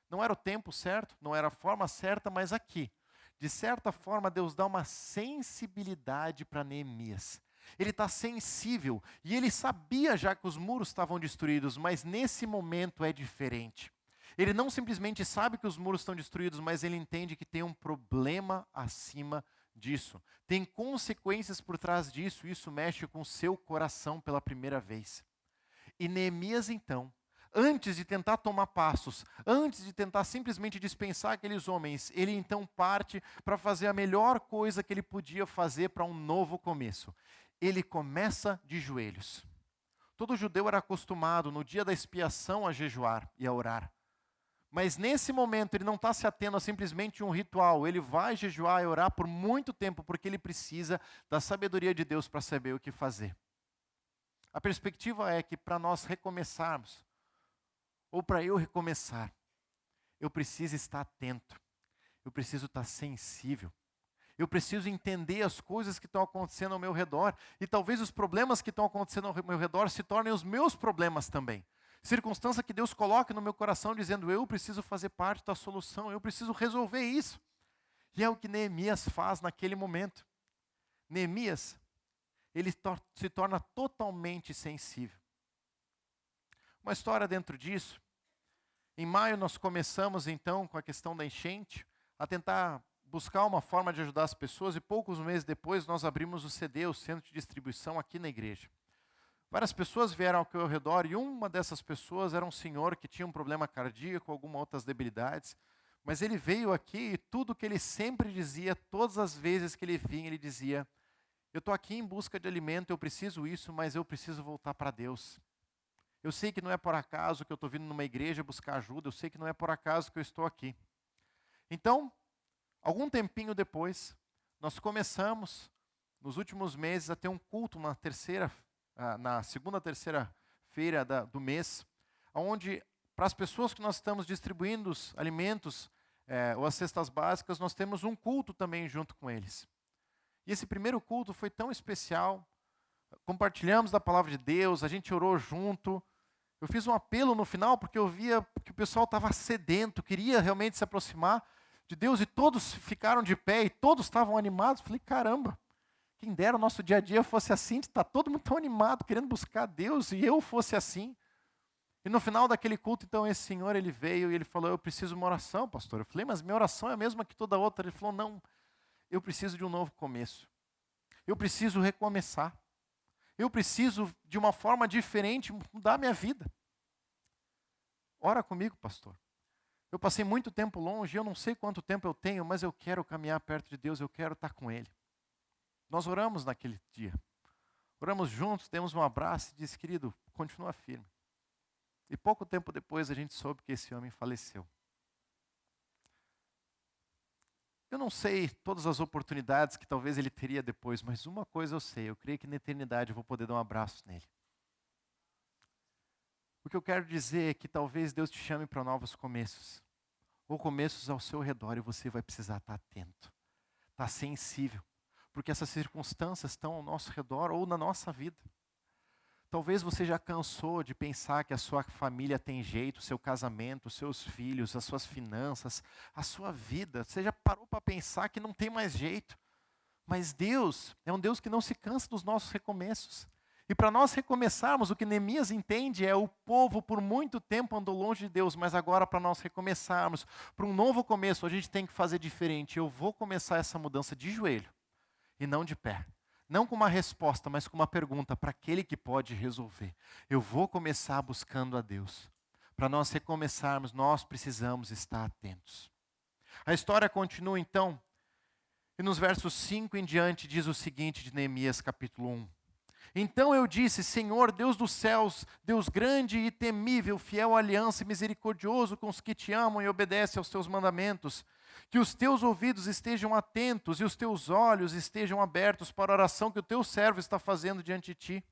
Não era o tempo certo, não era a forma certa, mas aqui, de certa forma, Deus dá uma sensibilidade para Neemias. Ele está sensível e ele sabia já que os muros estavam destruídos, mas nesse momento é diferente. Ele não simplesmente sabe que os muros estão destruídos, mas ele entende que tem um problema acima disso. Tem consequências por trás disso, isso mexe com o seu coração pela primeira vez. E Neemias então, antes de tentar tomar passos, antes de tentar simplesmente dispensar aqueles homens, ele então parte para fazer a melhor coisa que ele podia fazer para um novo começo. Ele começa de joelhos. Todo judeu era acostumado no dia da expiação a jejuar e a orar. Mas nesse momento ele não está se atendo a simplesmente um ritual. Ele vai jejuar e orar por muito tempo, porque ele precisa da sabedoria de Deus para saber o que fazer. A perspectiva é que para nós recomeçarmos, ou para eu recomeçar, eu preciso estar atento. Eu preciso estar sensível. Eu preciso entender as coisas que estão acontecendo ao meu redor. E talvez os problemas que estão acontecendo ao meu redor se tornem os meus problemas também. Circunstância que Deus coloca no meu coração dizendo: eu preciso fazer parte da solução, eu preciso resolver isso. E é o que Neemias faz naquele momento. Neemias, ele se torna totalmente sensível. Uma história dentro disso. Em maio nós começamos então com a questão da enchente, a tentar buscar uma forma de ajudar as pessoas, e poucos meses depois nós abrimos o CD, o Centro de Distribuição, aqui na igreja. Várias pessoas vieram ao meu redor e uma dessas pessoas era um senhor que tinha um problema cardíaco, algumas outras debilidades, mas ele veio aqui e tudo que ele sempre dizia, todas as vezes que ele vinha, ele dizia: eu estou aqui em busca de alimento, eu preciso isso, mas eu preciso voltar para Deus. Eu sei que não é por acaso que eu estou vindo numa igreja buscar ajuda, eu sei que não é por acaso que eu estou aqui. Então, algum tempinho depois, nós começamos, nos últimos meses, a ter um culto na segunda, terceira-feira do mês, onde, para as pessoas que nós estamos distribuindo os alimentos, ou as cestas básicas, nós temos um culto também junto com eles. E esse primeiro culto foi tão especial, compartilhamos da palavra de Deus, a gente orou junto. Eu fiz um apelo no final, porque eu via que o pessoal estava sedento, queria realmente se aproximar de Deus, e todos ficaram de pé, e todos estavam animados. Falei: caramba, quem dera o nosso dia a dia fosse assim, está todo mundo tão animado, querendo buscar Deus, e eu fosse assim. E no final daquele culto, então, esse senhor, ele veio e ele falou: eu preciso de uma oração, pastor. Eu falei: mas minha oração é a mesma que toda outra. Ele falou: não, eu preciso de um novo começo. Eu preciso recomeçar. Eu preciso, de uma forma diferente, mudar a minha vida. Ora comigo, pastor. Eu passei muito tempo longe, eu não sei quanto tempo eu tenho, mas eu quero caminhar perto de Deus, eu quero estar com Ele. Nós oramos naquele dia. Oramos juntos, demos um abraço e disse, querido, continua firme. E pouco tempo depois a gente soube que esse homem faleceu. Eu não sei todas as oportunidades que talvez ele teria depois, mas uma coisa eu sei, eu creio que na eternidade eu vou poder dar um abraço nele. O que eu quero dizer é que talvez Deus te chame para novos começos, ou começos ao seu redor, e você vai precisar estar atento, estar sensível, porque essas circunstâncias estão ao nosso redor ou na nossa vida. Talvez você já cansou de pensar que a sua família tem jeito, o seu casamento, os seus filhos, as suas finanças, a sua vida. Você já parou para pensar que não tem mais jeito. Mas Deus é um Deus que não se cansa dos nossos recomeços. E para nós recomeçarmos, o que Neemias entende é o povo por muito tempo andou longe de Deus, mas agora para nós recomeçarmos, para um novo começo, a gente tem que fazer diferente. Eu vou começar essa mudança de joelho e não de pé. Não com uma resposta, mas com uma pergunta para aquele que pode resolver. Eu vou começar buscando a Deus. Para nós recomeçarmos, nós precisamos estar atentos. A história continua então, e nos versos 5 em diante diz o seguinte de Neemias capítulo 1. Então eu disse, Senhor, Deus dos céus, Deus grande e temível, fiel à aliança e misericordioso com os que te amam e obedecem aos teus mandamentos, que os teus ouvidos estejam atentos e os teus olhos estejam abertos para a oração que o teu servo está fazendo diante de ti.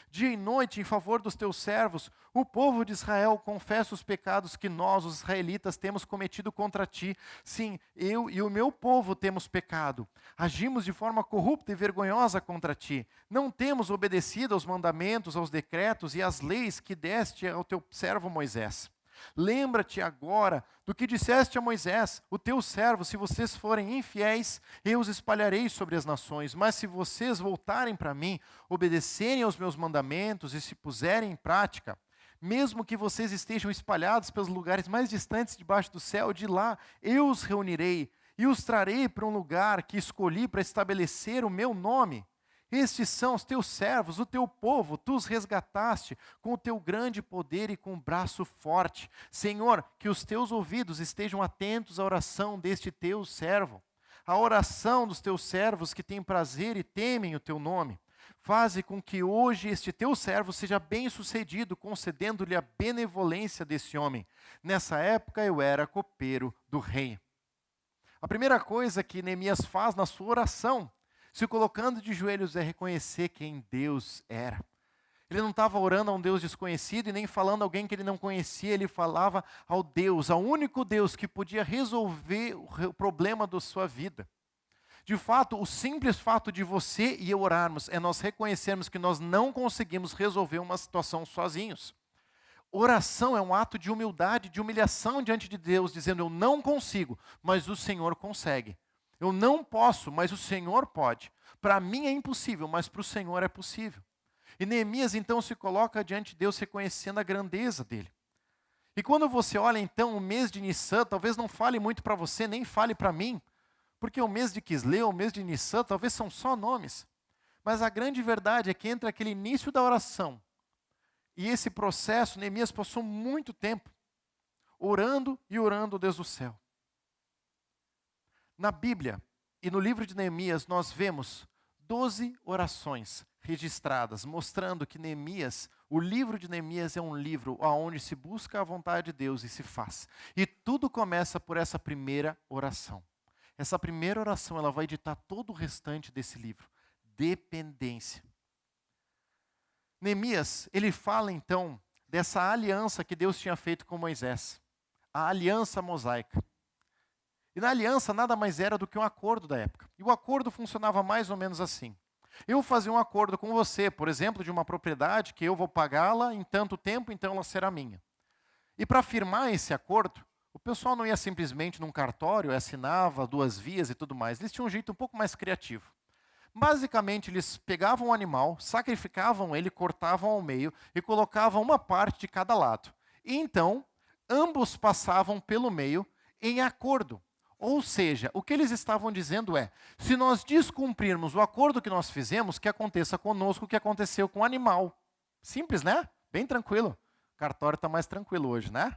Dia e noite, em favor dos teus servos, o povo de Israel confessa os pecados que nós, os israelitas, temos cometido contra ti. Sim, eu e o meu povo temos pecado. Agimos de forma corrupta e vergonhosa contra ti. Não temos obedecido aos mandamentos, aos decretos e às leis que deste ao teu servo Moisés. Lembra-te agora do que disseste a Moisés, o teu servo, se vocês forem infiéis, eu os espalharei sobre as nações, mas se vocês voltarem para mim, obedecerem aos meus mandamentos e se puserem em prática, mesmo que vocês estejam espalhados pelos lugares mais distantes debaixo do céu, de lá eu os reunirei e os trarei para um lugar que escolhi para estabelecer o meu nome. Estes são os teus servos, o teu povo, tu os resgataste com o teu grande poder e com o braço forte. Senhor, que os teus ouvidos estejam atentos à oração deste teu servo, à oração dos teus servos que têm prazer e temem o teu nome. Faze com que hoje este teu servo seja bem-sucedido, concedendo-lhe a benevolência desse homem. Nessa época eu era copeiro do rei. A primeira coisa que Neemias faz na sua oração, se colocando de joelhos, é reconhecer quem Deus era. Ele não estava orando a um Deus desconhecido e nem falando a alguém que ele não conhecia, ele falava ao Deus, ao único Deus que podia resolver o problema da sua vida. De fato, o simples fato de você e eu orarmos é nós reconhecermos que nós não conseguimos resolver uma situação sozinhos. Oração é um ato de humildade, de humilhação diante de Deus, dizendo eu não consigo, mas o Senhor consegue. Eu não posso, mas o Senhor pode. Para mim é impossível, mas para o Senhor é possível. E Neemias então se coloca diante de Deus reconhecendo a grandeza dele. E quando você olha então o mês de Nissan, talvez não fale muito para você, nem fale para mim, porque o mês de Quisleu, o mês de Nissan, talvez são só nomes. Mas a grande verdade é que entre aquele início da oração e esse processo, Neemias passou muito tempo orando e orando Deus do céu. Na Bíblia e no livro de Neemias nós vemos 12 orações registradas, mostrando que Neemias, o livro de Neemias é um livro onde se busca a vontade de Deus e se faz. E tudo começa por essa primeira oração. Essa primeira oração ela vai ditar todo o restante desse livro. Dependência. Neemias, ele fala então dessa aliança que Deus tinha feito com Moisés. A aliança mosaica. E na aliança nada mais era do que um acordo da época. E o acordo funcionava mais ou menos assim. Eu fazia um acordo com você, por exemplo, de uma propriedade que eu vou pagá-la em tanto tempo, então ela será minha. E para firmar esse acordo, o pessoal não ia simplesmente num cartório, assinava 2 vias e tudo mais. Eles tinham um jeito um pouco mais criativo. Basicamente, eles pegavam um animal, sacrificavam ele, cortavam ao meio e colocavam uma parte de cada lado. E então, ambos passavam pelo meio em acordo. Ou seja, o que eles estavam dizendo é, se nós descumprirmos o acordo que nós fizemos, que aconteça conosco o que aconteceu com o animal. Simples, né? Bem tranquilo. O cartório está mais tranquilo hoje, né?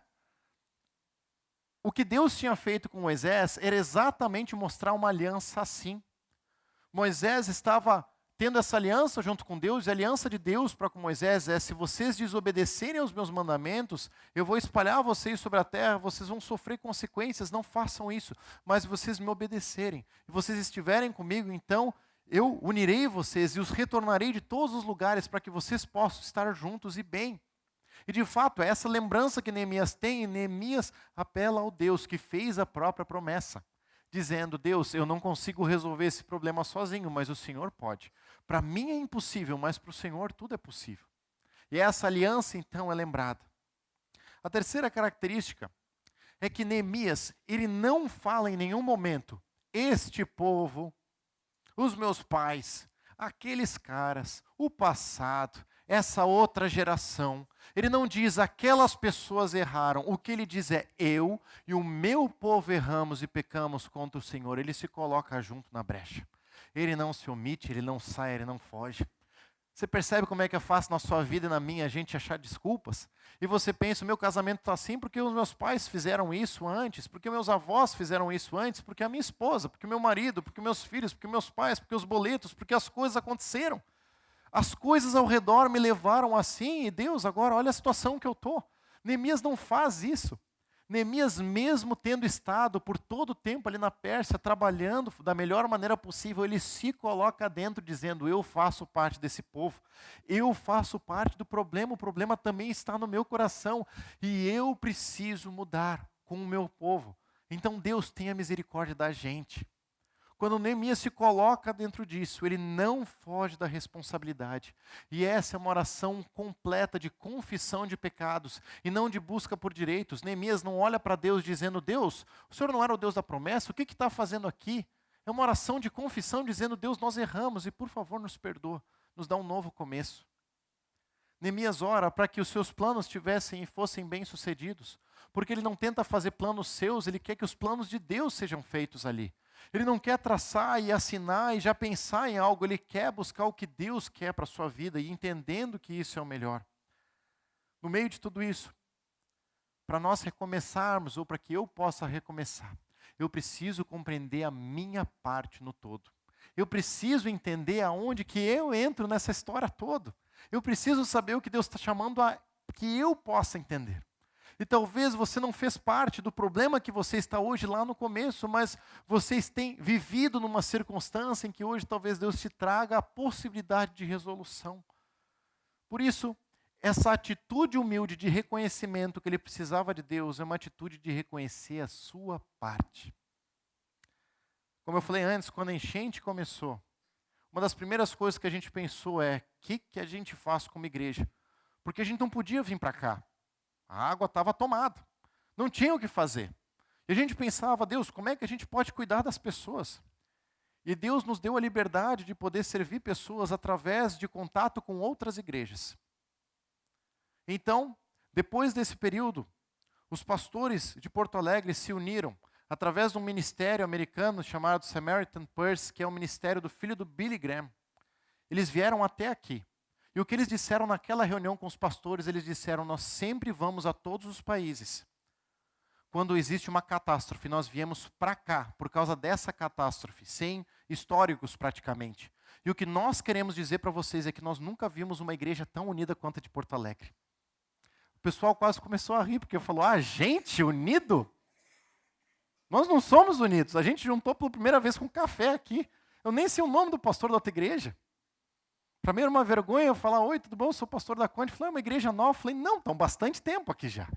O que Deus tinha feito com Moisés era exatamente mostrar uma aliança assim. Moisés estava tendo essa aliança junto com Deus, e a aliança de Deus para com Moisés é: se vocês desobedecerem aos meus mandamentos, eu vou espalhar vocês sobre a terra, vocês vão sofrer consequências, não façam isso. Mas se vocês me obedecerem, e vocês estiverem comigo, então eu unirei vocês e os retornarei de todos os lugares para que vocês possam estar juntos e bem. E de fato, é essa lembrança que Neemias tem, e Neemias apela ao Deus que fez a própria promessa, dizendo: Deus, eu não consigo resolver esse problema sozinho, mas o Senhor pode. Para mim é impossível, mas para o Senhor tudo é possível. E essa aliança então é lembrada. A terceira característica é que Neemias, ele não fala em nenhum momento: este povo, os meus pais, aqueles caras, o passado, essa outra geração. Ele não diz: aquelas pessoas erraram. O que ele diz é: eu e o meu povo erramos e pecamos contra o Senhor. Ele se coloca junto na brecha. Ele não se omite, ele não sai, ele não foge. Você percebe como é que é fácil na sua vida e na minha a gente achar desculpas? E você pensa: o meu casamento está assim porque os meus pais fizeram isso antes, porque meus avós fizeram isso antes, porque a minha esposa, porque o meu marido, porque meus filhos, porque meus pais, porque os boletos, porque as coisas aconteceram. As coisas ao redor me levaram assim, e Deus, agora olha a situação que eu estou. Neemias não faz isso. Neemias, mesmo tendo estado por todo o tempo ali na Pérsia, trabalhando da melhor maneira possível, ele se coloca dentro dizendo: eu faço parte desse povo, eu faço parte do problema, o problema também está no meu coração, e eu preciso mudar com o meu povo. Então Deus tenha misericórdia da gente. Quando Neemias se coloca dentro disso, ele não foge da responsabilidade. E essa é uma oração completa de confissão de pecados e não de busca por direitos. Neemias não olha para Deus dizendo: Deus, o Senhor não era o Deus da promessa? O que está fazendo aqui? É uma oração de confissão dizendo: Deus, nós erramos e por favor nos perdoa, nos dá um novo começo. Neemias ora para que os seus planos tivessem e fossem bem-sucedidos, porque ele não tenta fazer planos seus, ele quer que os planos de Deus sejam feitos ali. Ele não quer traçar e assinar e já pensar em algo, ele quer buscar o que Deus quer para a sua vida e entendendo que isso é o melhor. No meio de tudo isso, para nós recomeçarmos ou para que eu possa recomeçar, eu preciso compreender a minha parte no todo. Eu preciso entender aonde que eu entro nessa história toda. Eu preciso saber o que Deus está chamando a que eu possa entender. E talvez você não fez parte do problema que você está hoje lá no começo, mas vocês têm vivido numa circunstância em que hoje talvez Deus te traga a possibilidade de resolução. Por isso, essa atitude humilde de reconhecimento que ele precisava de Deus é uma atitude de reconhecer a sua parte. Como eu falei antes, quando a enchente começou, uma das primeiras coisas que a gente pensou é: o que a gente faz como igreja? Porque a gente não podia vir para cá. A água estava tomada, não tinha o que fazer. E a gente pensava: Deus, como é que a gente pode cuidar das pessoas? E Deus nos deu a liberdade de poder servir pessoas através de contato com outras igrejas. Então, depois desse período, os pastores de Porto Alegre se uniram através de um ministério americano chamado Samaritan Purse, que é o ministério do filho do Billy Graham. Eles vieram até aqui. E o que eles disseram naquela reunião com os pastores, eles disseram: nós sempre vamos a todos os países. Quando existe uma catástrofe, nós viemos para cá, por causa dessa catástrofe, sem históricos praticamente. E o que nós queremos dizer para vocês é que nós nunca vimos uma igreja tão unida quanto a de Porto Alegre. O pessoal quase começou a rir, porque falou: ah, gente, unido? Nós não somos unidos, a gente juntou pela primeira vez com café aqui. Eu nem sei o nome do pastor da outra igreja. Para mim era uma vergonha eu falar: oi, tudo bom? Eu sou pastor da Conde. Falei: é uma igreja nova. Falei: não, estão bastante tempo aqui já.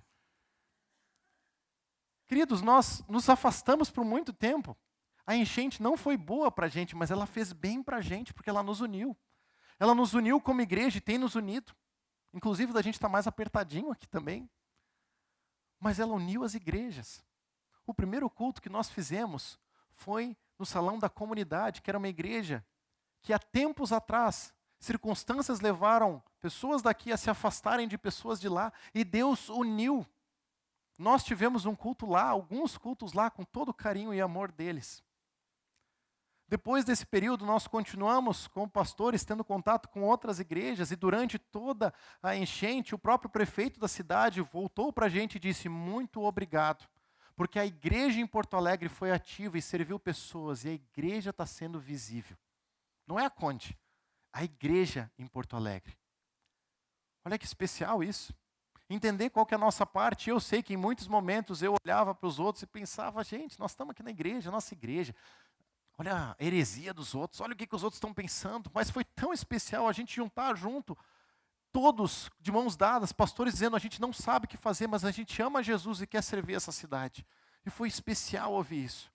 Queridos, nós nos afastamos por muito tempo. A enchente não foi boa para a gente, mas ela fez bem para a gente, porque ela nos uniu. Ela nos uniu como igreja e tem nos unido. Inclusive, da gente estar mais apertadinho aqui também. Mas ela uniu as igrejas. O primeiro culto que nós fizemos foi no salão da comunidade, que era uma igreja que há tempos atrás circunstâncias levaram pessoas daqui a se afastarem de pessoas de lá, e Deus uniu. Nós tivemos um culto lá, alguns cultos lá, com todo o carinho e amor deles. Depois desse período, nós continuamos como pastores, tendo contato com outras igrejas, e durante toda a enchente, o próprio prefeito da cidade voltou para a gente e disse: muito obrigado, porque a igreja em Porto Alegre foi ativa e serviu pessoas, e a igreja está sendo visível. Não é a Conde. a igreja em Porto Alegre. Olha que especial isso. Entender qual que é a nossa parte. Eu sei que em muitos momentos eu olhava para os outros e pensava, gente, nós estamos aqui na igreja, a nossa igreja. Olha a heresia dos outros, olha o que os outros estão pensando. Mas foi tão especial a gente juntar junto, todos de mãos dadas, pastores dizendo, a gente não sabe o que fazer, mas a gente ama Jesus e quer servir essa cidade. E foi especial ouvir isso.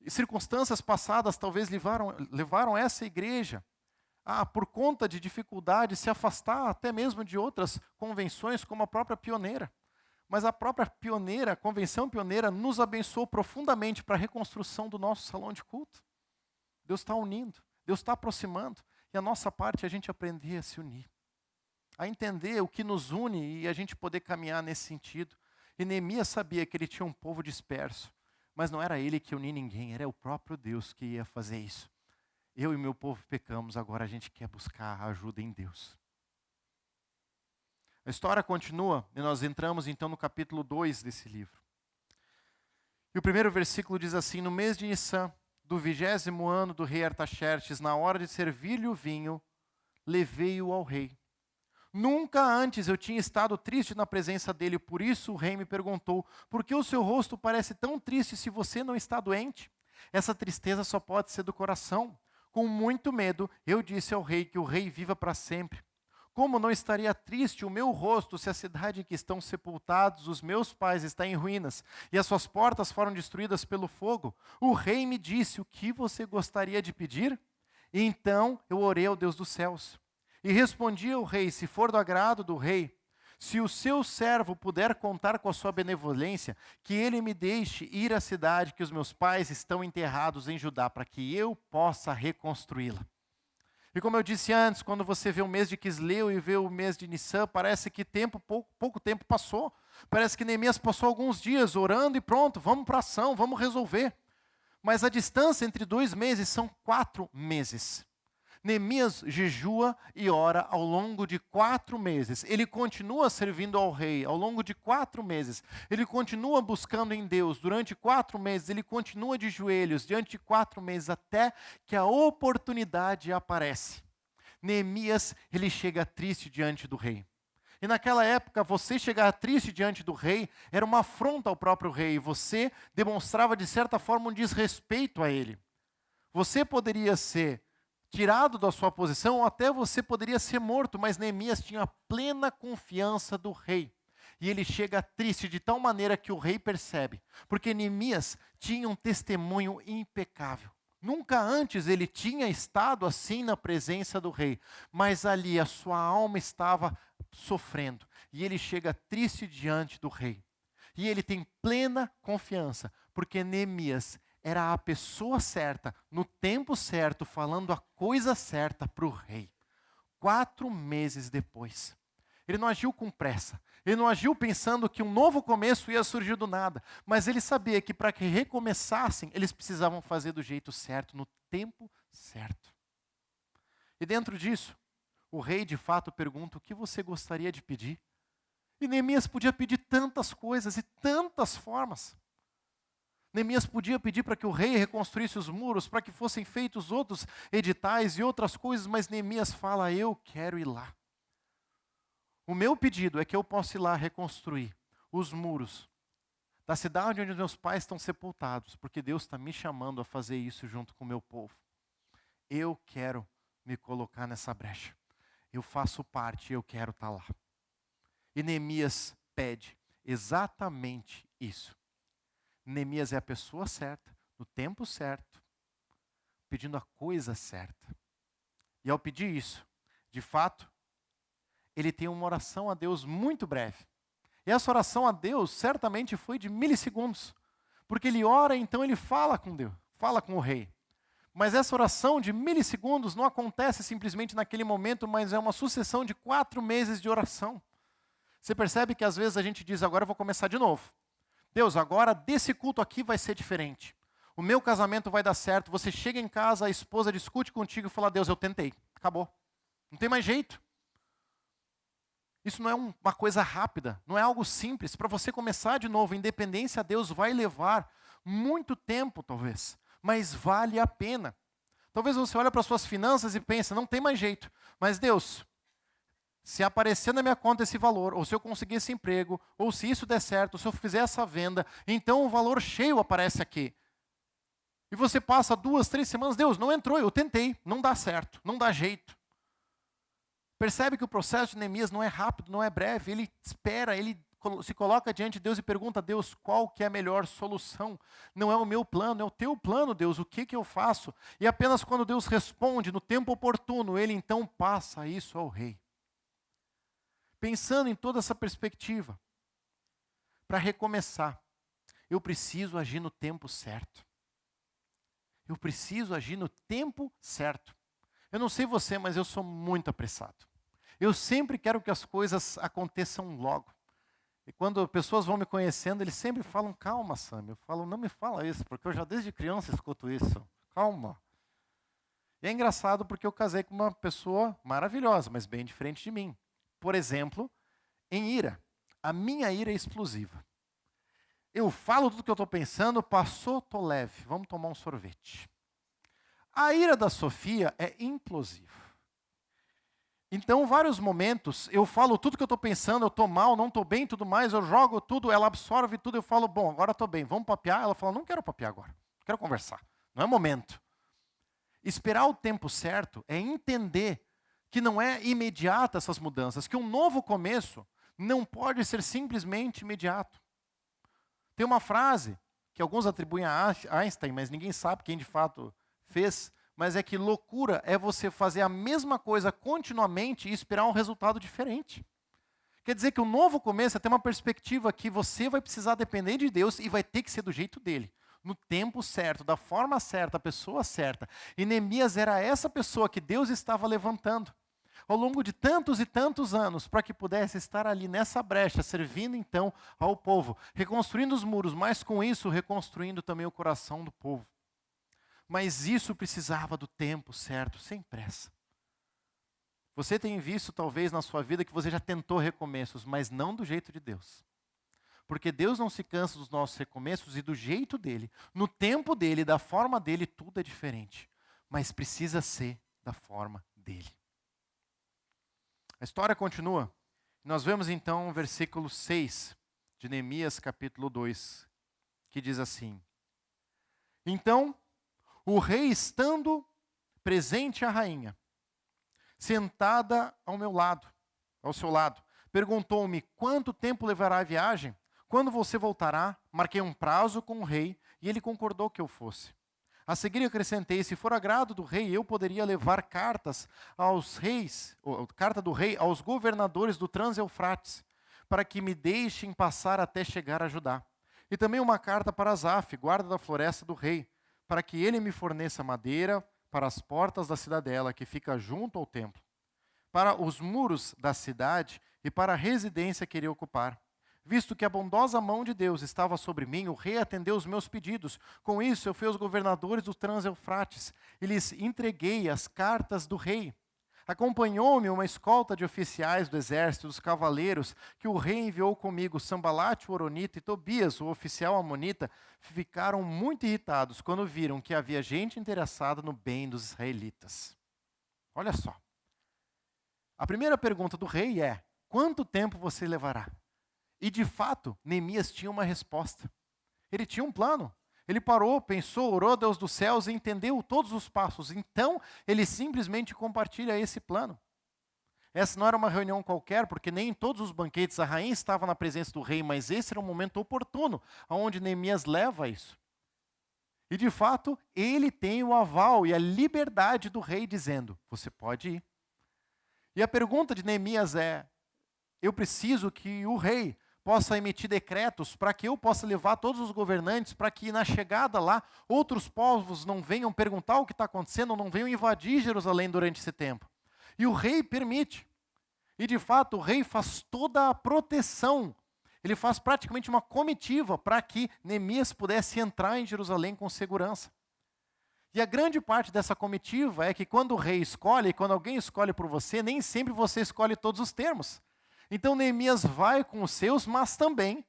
E circunstâncias passadas talvez levaram essa igreja a, por conta de dificuldade, se afastar até mesmo de outras convenções, como a própria Pioneira. Mas a própria Pioneira, a Convenção Pioneira, nos abençoou profundamente para a reconstrução do nosso salão de culto. Deus está unindo, Deus está aproximando. E a nossa parte é a gente aprender a se unir, a entender o que nos une e a gente poder caminhar nesse sentido. E Neemias sabia que ele tinha um povo disperso, mas não era ele que unia ninguém, era o próprio Deus que ia fazer isso. Eu e meu povo pecamos, agora a gente quer buscar ajuda em Deus. A história continua e nós entramos então no capítulo 2 desse livro. E o primeiro versículo diz assim: no mês de Nissan, do 20º ano do rei Artaxerxes, na hora de servir-lhe o vinho, levei-o ao rei. Nunca antes eu tinha estado triste na presença dele, por isso o rei me perguntou, por que o seu rosto parece tão triste se você não está doente? Essa tristeza só pode ser do coração. Com muito medo, eu disse ao rei que o rei viva para sempre. Como não estaria triste o meu rosto se a cidade em que estão sepultados os meus pais está em ruínas e as suas portas foram destruídas pelo fogo? O rei me disse, o que você gostaria de pedir? E então eu orei ao Deus dos céus. E respondi ao rei, se for do agrado do rei, se o seu servo puder contar com a sua benevolência, que ele me deixe ir à cidade que os meus pais estão enterrados em Judá, para que eu possa reconstruí-la. E como eu disse antes, quando você vê o mês de Quisleu e vê o mês de Nissan, parece que pouco tempo passou. Parece que Neemias passou alguns dias orando e pronto, vamos para a ação, vamos resolver. Mas a distância entre 2 meses são 4 meses. Neemias jejua e ora ao longo de 4 meses. Ele continua servindo ao rei ao longo de 4 meses. Ele continua buscando em Deus durante 4 meses. Ele continua de joelhos diante de 4 meses até que a oportunidade aparece. Neemias, ele chega triste diante do rei. E naquela época, você chegar triste diante do rei era uma afronta ao próprio rei. Você demonstrava, de certa forma, um desrespeito a ele. Você poderia ser tirado da sua posição, ou até você poderia ser morto, mas Neemias tinha plena confiança do rei. E ele chega triste de tal maneira que o rei percebe, porque Neemias tinha um testemunho impecável. Nunca antes ele tinha estado assim na presença do rei, mas ali a sua alma estava sofrendo. E ele chega triste diante do rei. E ele tem plena confiança, porque Neemias era a pessoa certa, no tempo certo, falando a coisa certa para o rei. 4 meses depois. Ele não agiu com pressa. Ele não agiu pensando que um novo começo ia surgir do nada. Mas ele sabia que para que recomeçassem, eles precisavam fazer do jeito certo, no tempo certo. E dentro disso, o rei de fato pergunta, o que você gostaria de pedir? E Neemias podia pedir tantas coisas e tantas formas. Neemias podia pedir para que o rei reconstruísse os muros, para que fossem feitos outros editais e outras coisas, mas Neemias fala, eu quero ir lá. O meu pedido é que eu possa ir lá reconstruir os muros da cidade onde meus pais estão sepultados, porque Deus está me chamando a fazer isso junto com o meu povo. Eu quero me colocar nessa brecha. Eu faço parte, eu quero estar lá. E Neemias pede exatamente isso. Neemias é a pessoa certa, no tempo certo, pedindo a coisa certa. E ao pedir isso, de fato, ele tem uma oração a Deus muito breve. E essa oração a Deus certamente foi de milissegundos. Porque ele ora, então ele fala com Deus, fala com o rei. Mas essa oração de milissegundos não acontece simplesmente naquele momento, mas é uma sucessão de 4 meses de oração. Você percebe que às vezes a gente diz, agora eu vou começar de novo. Deus, agora desse culto aqui vai ser diferente. O meu casamento vai dar certo. Você chega em casa, a esposa discute contigo e fala, Deus, eu tentei. Acabou. Não tem mais jeito. Isso não é uma coisa rápida, não é algo simples. Para você começar de novo, independência a Deus vai levar muito tempo, talvez. Mas vale a pena. Talvez você olhe para suas finanças e pense, não tem mais jeito. Mas Deus, se aparecer na minha conta esse valor, ou se eu conseguir esse emprego, ou se isso der certo, ou se eu fizer essa venda, então o valor cheio aparece aqui. E você passa 2, 3 semanas, Deus, não entrou, eu tentei, não dá certo, não dá jeito. Percebe que o processo de Neemias não é rápido, não é breve, ele espera, ele se coloca diante de Deus e pergunta a Deus qual que é a melhor solução. Não é o meu plano, é o teu plano, Deus, o que eu faço? E apenas quando Deus responde no tempo oportuno, ele então passa isso ao rei. Pensando em toda essa perspectiva, para recomeçar, eu preciso agir no tempo certo. Eu preciso agir no tempo certo. Eu não sei você, mas eu sou muito apressado. Eu sempre quero que as coisas aconteçam logo. E quando pessoas vão me conhecendo, eles sempre falam, calma, Sam. Eu falo, não me fala isso, porque eu já desde criança escuto isso. Calma. E é engraçado porque eu casei com uma pessoa maravilhosa, mas bem diferente de mim. Por exemplo, em ira. A minha ira é explosiva. Eu falo tudo que eu estou pensando, passou, estou leve. Vamos tomar um sorvete. A ira da Sofia é implosiva. Então, vários momentos, eu falo tudo que eu estou pensando, eu estou mal, não estou bem, tudo mais, eu jogo tudo, ela absorve tudo, eu falo, bom, agora estou bem, vamos papear? Ela fala, não quero papear agora, quero conversar, não é momento. Esperar o tempo certo é entender que não é imediata essas mudanças, que um novo começo não pode ser simplesmente imediato. Tem uma frase que alguns atribuem a Einstein, mas ninguém sabe quem de fato fez, mas é que loucura é você fazer a mesma coisa continuamente e esperar um resultado diferente. Quer dizer que o novo começo é ter uma perspectiva que você vai precisar depender de Deus e vai ter que ser do jeito dele, no tempo certo, da forma certa, a pessoa certa. E Neemias era essa pessoa que Deus estava levantando ao longo de tantos e tantos anos, para que pudesse estar ali nessa brecha, servindo então ao povo, reconstruindo os muros, mas com isso reconstruindo também o coração do povo. Mas isso precisava do tempo certo, sem pressa. Você tem visto talvez na sua vida que você já tentou recomeços, mas não do jeito de Deus. Porque Deus não se cansa dos nossos recomeços e do jeito dele, no tempo dele, da forma dele, tudo é diferente. Mas precisa ser da forma dele. A história continua. Nós vemos então o versículo 6 de Neemias capítulo 2, que diz assim: Então, o rei estando presente à rainha, sentada ao meu lado, ao seu lado, perguntou-me, quanto tempo levará a viagem? Quando você voltará? Marquei um prazo com o rei e ele concordou que eu fosse. A seguir acrescentei, se for agrado do rei, eu poderia levar cartas aos reis, carta do rei aos governadores do Trans-Eufrates, para que me deixem passar até chegar a Judá. E também uma carta para Asaf, guarda da floresta do rei, para que ele me forneça madeira para as portas da cidadela, que fica junto ao templo, para os muros da cidade e para a residência que iria ocupar. Visto que a bondosa mão de Deus estava sobre mim, o rei atendeu os meus pedidos. Com isso, eu fui aos governadores do Trans-Eufrates e lhes entreguei as cartas do rei. Acompanhou-me uma escolta de oficiais do exército, dos cavaleiros, que o rei enviou comigo. Sambalate, o horonita, e Tobias, o oficial amonita, ficaram muito irritados quando viram que havia gente interessada no bem dos israelitas. Olha só. A primeira pergunta do rei é, quanto tempo você levará? E de fato, Neemias tinha uma resposta. Ele tinha um plano. Ele parou, pensou, orou a Deus dos céus e entendeu todos os passos. Então, ele simplesmente compartilha esse plano. Essa não era uma reunião qualquer, porque nem em todos os banquetes a rainha estava na presença do rei, mas esse era um momento oportuno, onde Neemias leva isso. E de fato, ele tem o aval e a liberdade do rei dizendo, você pode ir. E a pergunta de Neemias é, eu preciso que o rei possa emitir decretos para que eu possa levar todos os governantes para que na chegada lá outros povos não venham perguntar o que está acontecendo, não venham invadir Jerusalém durante esse tempo. E o rei permite. E de fato o rei faz toda a proteção. Ele faz praticamente uma comitiva para que Neemias pudesse entrar em Jerusalém com segurança. E a grande parte dessa comitiva é que quando o rei escolhe, quando alguém escolhe por você, nem sempre você escolhe todos os termos. Então Neemias vai com os seus, mas também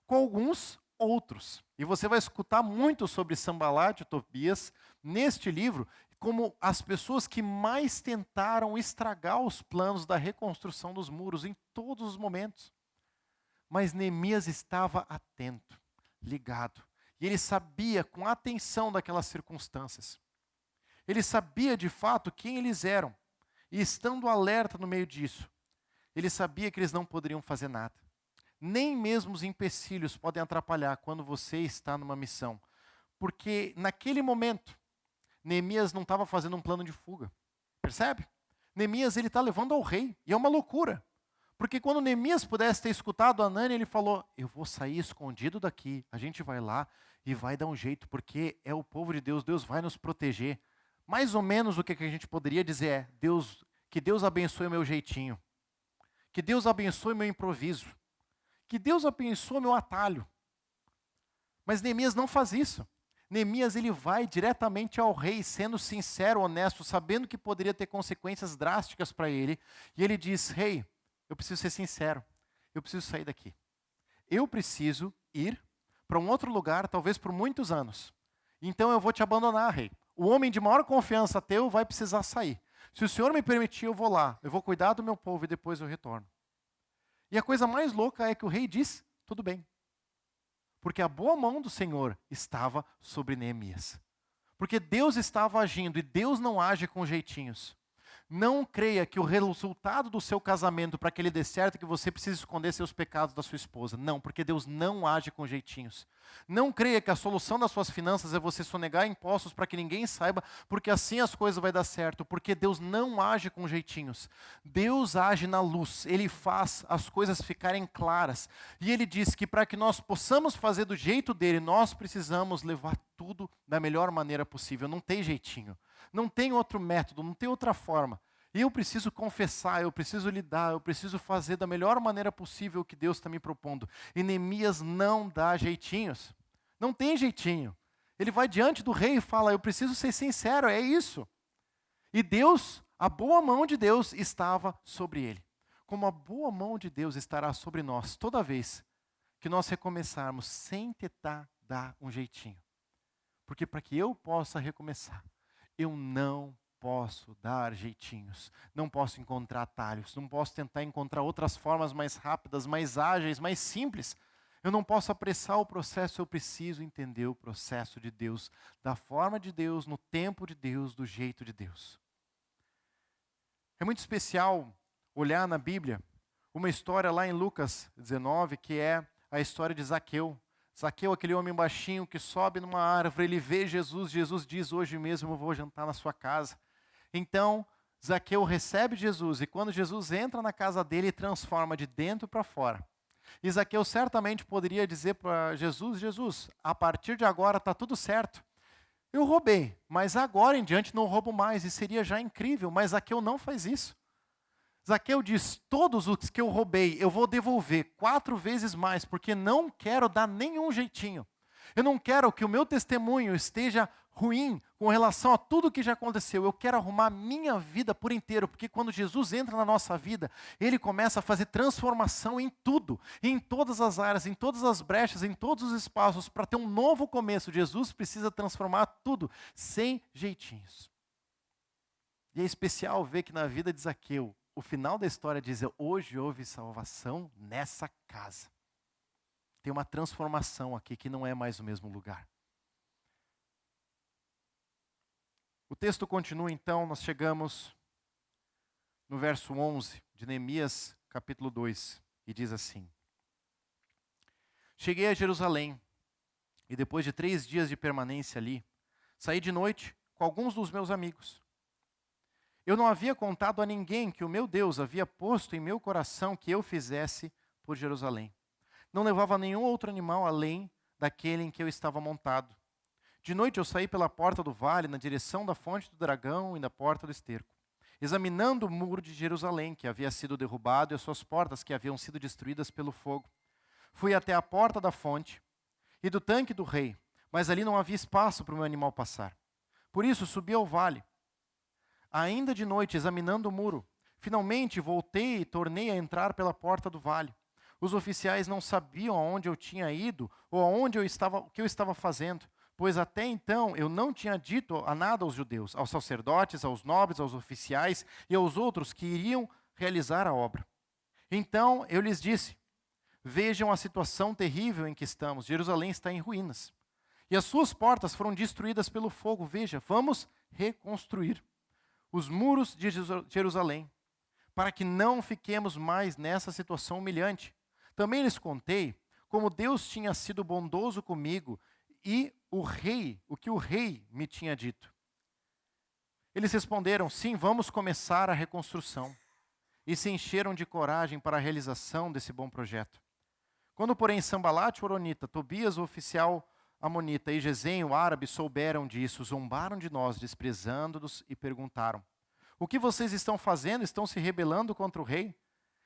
com alguns outros. E você vai escutar muito sobre Sambalate e Tobias neste livro. como as pessoas que mais tentaram estragar os planos da reconstrução dos muros em todos os momentos. Mas Neemias estava atento, ligado, e ele sabia com atenção daquelas circunstâncias. Ele sabia de fato quem eles eram, e estando alerta no meio disso, ele sabia que eles não poderiam fazer nada. Nem mesmo os empecilhos podem atrapalhar quando você está numa missão. Porque naquele momento, Neemias não estava fazendo um plano de fuga. Percebe? Neemias ele está levando ao rei, e é uma loucura. Porque quando Neemias pudesse ter escutado Anani, ele falou, eu vou sair escondido daqui, a gente vai lá e vai dar um jeito, porque é o povo de Deus, Deus vai nos proteger. Mais ou menos o que a gente poderia dizer é, que Deus abençoe o meu jeitinho, que Deus abençoe o meu improviso, que Deus abençoe o meu atalho. Mas Neemias não faz isso. Neemias ele vai diretamente ao rei, sendo sincero, honesto, sabendo que poderia ter consequências drásticas para ele, e ele diz, rei, eu preciso ser sincero, eu preciso sair daqui. Eu preciso ir para um outro lugar, talvez por muitos anos. Então eu vou te abandonar, rei. O homem de maior confiança teu vai precisar sair. Se o Senhor me permitir, eu vou lá. Eu vou cuidar do meu povo e depois eu retorno. E a coisa mais louca é que o rei diz, tudo bem. Porque a boa mão do Senhor estava sobre Neemias. Porque Deus estava agindo e Deus não age com jeitinhos. Não creia que o resultado do seu casamento para que ele dê certo é que você precisa esconder seus pecados da sua esposa. Não, porque Deus não age com jeitinhos. Não creia que a solução das suas finanças é você sonegar impostos para que ninguém saiba, porque assim as coisas vão dar certo. Porque Deus não age com jeitinhos. Deus age na luz. Ele faz as coisas ficarem claras. E Ele diz que para que nós possamos fazer do jeito dele, nós precisamos levar tudo da melhor maneira possível. Não tem jeitinho. Não tem outro método, não tem outra forma. E eu preciso confessar, eu preciso lidar, eu preciso fazer da melhor maneira possível o que Deus está me propondo. E Neemias não dá jeitinhos. Não tem jeitinho. Ele vai diante do rei e fala, eu preciso ser sincero, é isso. E Deus, a boa mão de Deus estava sobre ele. Como a boa mão de Deus estará sobre nós toda vez que nós recomeçarmos sem tentar dar um jeitinho. Porque para que eu possa recomeçar, eu não posso dar jeitinhos, não posso encontrar atalhos, não posso tentar encontrar outras formas mais rápidas, mais ágeis, mais simples. Eu não posso apressar o processo, eu preciso entender o processo de Deus, da forma de Deus, no tempo de Deus, do jeito de Deus. É muito especial olhar na Bíblia uma história lá em Lucas 19, que é a história de Zaqueu. Zaqueu, aquele homem baixinho que sobe numa árvore, ele vê Jesus, Jesus diz, hoje mesmo eu vou jantar na sua casa. Então, Zaqueu recebe Jesus, e quando Jesus entra na casa dele, transforma de dentro para fora. E Zaqueu certamente poderia dizer para Jesus, Jesus, a partir de agora está tudo certo. Eu roubei, mas agora em diante não roubo mais, e seria já incrível, mas Zaqueu não faz isso. Zaqueu diz, todos os que eu roubei, eu vou devolver 4 vezes mais, porque não quero dar nenhum jeitinho. Eu não quero que o meu testemunho esteja ruim com relação a tudo que já aconteceu. Eu quero arrumar minha vida por inteiro, porque quando Jesus entra na nossa vida, Ele começa a fazer transformação em tudo, em todas as áreas, em todas as brechas, em todos os espaços. Para ter um novo começo, Jesus precisa transformar tudo, sem jeitinhos. E é especial ver que na vida de Zaqueu, o final da história diz, hoje houve salvação nessa casa. Tem uma transformação aqui que não é mais o mesmo lugar. O texto continua então, nós chegamos no verso 11 de Neemias, capítulo 2, e diz assim. Cheguei a Jerusalém, e depois de 3 dias de permanência ali, saí de noite com alguns dos meus amigos. Eu não havia contado a ninguém que o meu Deus havia posto em meu coração que eu fizesse por Jerusalém. Não levava nenhum outro animal além daquele em que eu estava montado. De noite eu saí pela porta do vale, na direção da fonte do dragão e da porta do esterco, examinando o muro de Jerusalém, que havia sido derrubado, e as suas portas, que haviam sido destruídas pelo fogo. Fui até a porta da fonte e do tanque do rei, mas ali não havia espaço para o meu animal passar. Por isso subi ao vale. Ainda de noite, examinando o muro, finalmente voltei e tornei a entrar pela porta do vale. Os oficiais não sabiam aonde eu tinha ido ou aonde o que eu estava fazendo, pois até então eu não tinha dito a nada aos judeus, aos sacerdotes, aos nobres, aos oficiais e aos outros que iriam realizar a obra. Então eu lhes disse: vejam a situação terrível em que estamos. Jerusalém está em ruínas. E as suas portas foram destruídas pelo fogo. Veja, vamos reconstruir os muros de Jerusalém, para que não fiquemos mais nessa situação humilhante. Também lhes contei como Deus tinha sido bondoso comigo e o que o rei me tinha dito. Eles responderam: sim, vamos começar a reconstrução. E se encheram de coragem para a realização desse bom projeto. Quando, porém, Sambalate, o horonita, Tobias, o oficial amonita, e Gesem, o árabe, souberam disso, zombaram de nós, desprezando-nos, e perguntaram: o que vocês estão fazendo? Estão se rebelando contra o rei?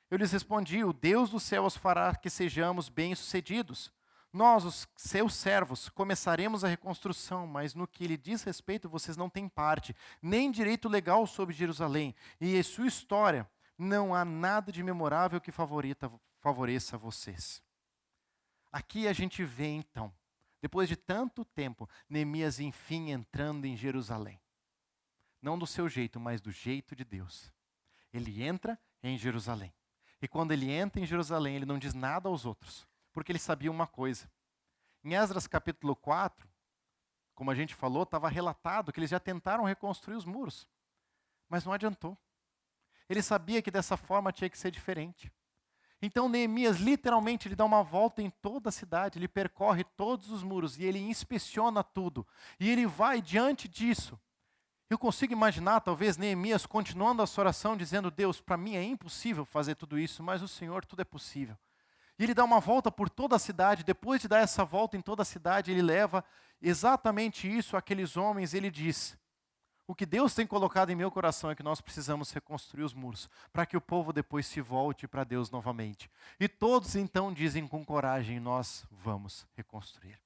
Eu lhes respondi: o Deus do céu os fará que sejamos bem-sucedidos. Nós, os seus servos, começaremos a reconstrução, mas no que lhe diz respeito, vocês não têm parte, nem direito legal sobre Jerusalém, e em sua história não há nada de memorável que favoreça vocês. Aqui a gente vê, então, depois de tanto tempo, Neemias enfim entrando em Jerusalém. Não do seu jeito, mas do jeito de Deus. Ele entra em Jerusalém. E quando ele entra em Jerusalém, ele não diz nada aos outros, porque ele sabia uma coisa. Em Esdras capítulo 4, como a gente falou, estava relatado que eles já tentaram reconstruir os muros, mas não adiantou. Ele sabia que dessa forma tinha que ser diferente. Então Neemias literalmente ele dá uma volta em toda a cidade, ele percorre todos os muros e ele inspeciona tudo. E ele vai diante disso. Eu consigo imaginar talvez Neemias continuando a sua oração dizendo: Deus, para mim é impossível fazer tudo isso, mas o Senhor tudo é possível. E ele dá uma volta por toda a cidade. Depois de dar essa volta em toda a cidade, ele leva exatamente isso àqueles homens. Ele diz: o que Deus tem colocado em meu coração é que nós precisamos reconstruir os muros, para que o povo depois se volte para Deus novamente. E todos então dizem com coragem: nós vamos reconstruir.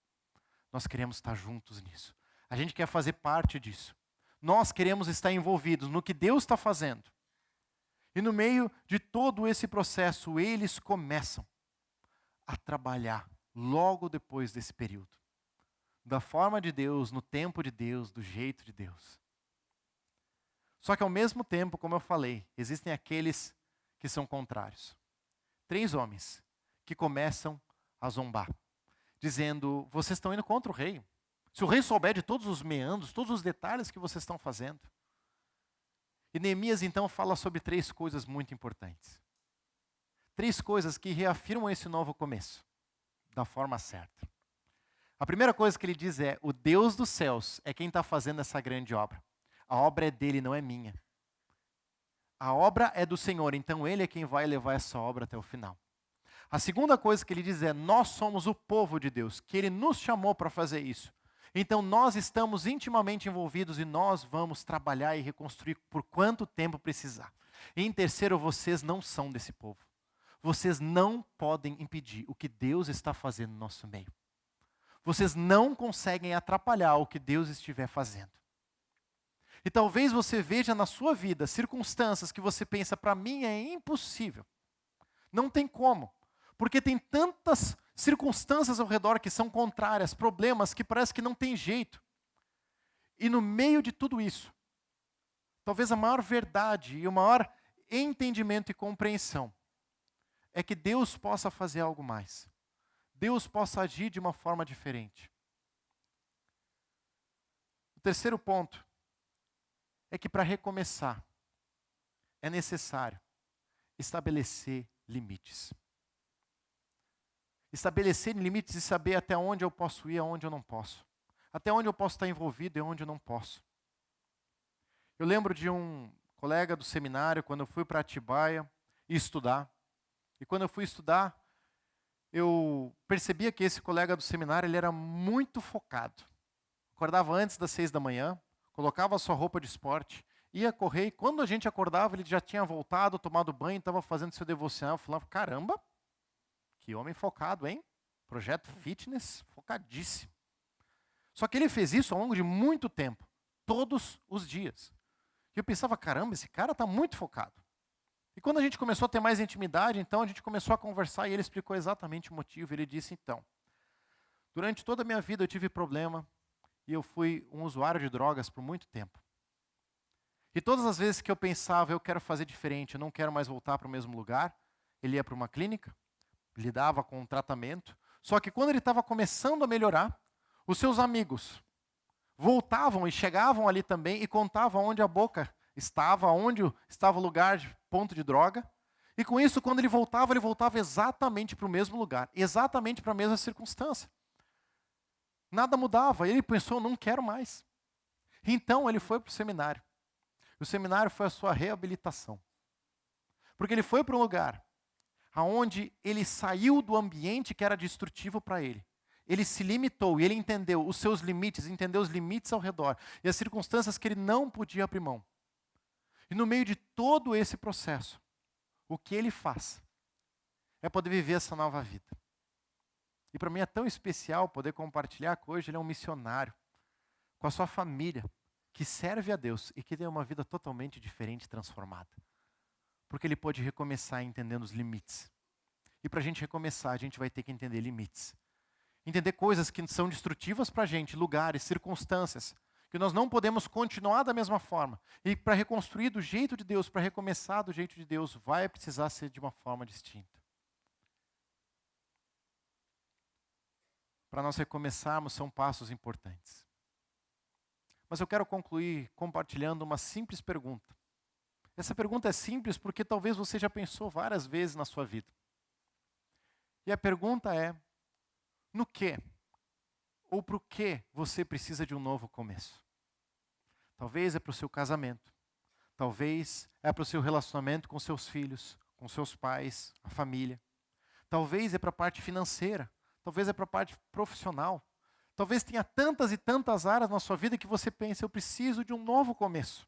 Nós queremos estar juntos nisso. A gente quer fazer parte disso. Nós queremos estar envolvidos no que Deus está fazendo. E no meio de todo esse processo, eles começam a trabalhar logo depois desse período. Da forma de Deus, no tempo de Deus, do jeito de Deus. Só que ao mesmo tempo, como eu falei, existem aqueles que são contrários. 3 homens que começam a zombar, dizendo: vocês estão indo contra o rei. Se o rei souber de todos os meandros, todos os detalhes que vocês estão fazendo. E Neemias então fala sobre 3 coisas muito importantes. 3 coisas que reafirmam esse novo começo, da forma certa. A primeira coisa que ele diz é: o Deus dos céus é quem está fazendo essa grande obra. A obra é dele, não é minha. A obra é do Senhor, então ele é quem vai levar essa obra até o final. A segunda coisa que ele diz é: nós somos o povo de Deus, que ele nos chamou para fazer isso. Então nós estamos intimamente envolvidos e nós vamos trabalhar e reconstruir por quanto tempo precisar. E em terceiro, vocês não são desse povo. Vocês não podem impedir o que Deus está fazendo no nosso meio. Vocês não conseguem atrapalhar o que Deus estiver fazendo. E talvez você veja na sua vida circunstâncias que você pensa: para mim é impossível. Não tem como. Porque tem tantas circunstâncias ao redor que são contrárias, problemas que parece que não tem jeito. E no meio de tudo isso, talvez a maior verdade e o maior entendimento e compreensão é que Deus possa fazer algo mais. Deus possa agir de uma forma diferente. O terceiro ponto é que para recomeçar, é necessário estabelecer limites. Estabelecer limites e saber até onde eu posso ir e aonde eu não posso. Até onde eu posso estar envolvido e onde eu não posso. Eu lembro de um colega do seminário, quando eu fui para Atibaia estudar. E quando eu fui estudar, eu percebia que esse colega do seminário ele era muito focado. Acordava antes das 6 da manhã, colocava a sua roupa de esporte, ia correr, e quando a gente acordava, ele já tinha voltado, tomado banho, estava fazendo seu devocional. Eu falava: caramba, que homem focado, hein? Projeto fitness, focadíssimo. Só que ele fez isso ao longo de muito tempo, todos os dias. E eu pensava: caramba, esse cara está muito focado. E quando a gente começou a ter mais intimidade, então a gente começou a conversar e ele explicou exatamente o motivo. Ele disse: então, durante toda a minha vida eu tive problema e eu fui um usuário de drogas por muito tempo. E todas as vezes que eu pensava, eu quero fazer diferente, eu não quero mais voltar para o mesmo lugar, ele ia para uma clínica, lidava com um tratamento. Só que quando ele estava começando a melhorar, os seus amigos voltavam e chegavam ali também e contavam onde a boca estava, onde estava o lugar de ponto de droga. E com isso, quando ele voltava exatamente para o mesmo lugar, exatamente para a mesma circunstância. Nada mudava. Ele pensou, não quero mais. Então ele foi para o seminário. O seminário foi a sua reabilitação. Porque ele foi para um lugar onde ele saiu do ambiente que era destrutivo para ele. Ele se limitou e ele entendeu os seus limites, entendeu os limites ao redor e as circunstâncias que ele não podia abrir mão. E no meio de todo esse processo, o que ele faz é poder viver essa nova vida. E para mim é tão especial poder compartilhar que hoje ele é um missionário com a sua família, que serve a Deus e que tem uma vida totalmente diferente, transformada. Porque ele pode recomeçar entendendo os limites. E para a gente recomeçar, a gente vai ter que entender limites. Entender coisas que são destrutivas para a gente, lugares, circunstâncias, que nós não podemos continuar da mesma forma. E para reconstruir do jeito de Deus, para recomeçar do jeito de Deus, vai precisar ser de uma forma distinta. Para nós recomeçarmos, são passos importantes. Mas eu quero concluir compartilhando uma simples pergunta. Essa pergunta é simples porque talvez você já pensou várias vezes na sua vida. E a pergunta é, no que ou para o que você precisa de um novo começo? Talvez é para o seu casamento. Talvez é para o seu relacionamento com seus filhos, com seus pais, a família. Talvez é para a parte financeira. Talvez é para a parte profissional. Talvez tenha tantas e tantas áreas na sua vida que você pensa, eu preciso de um novo começo.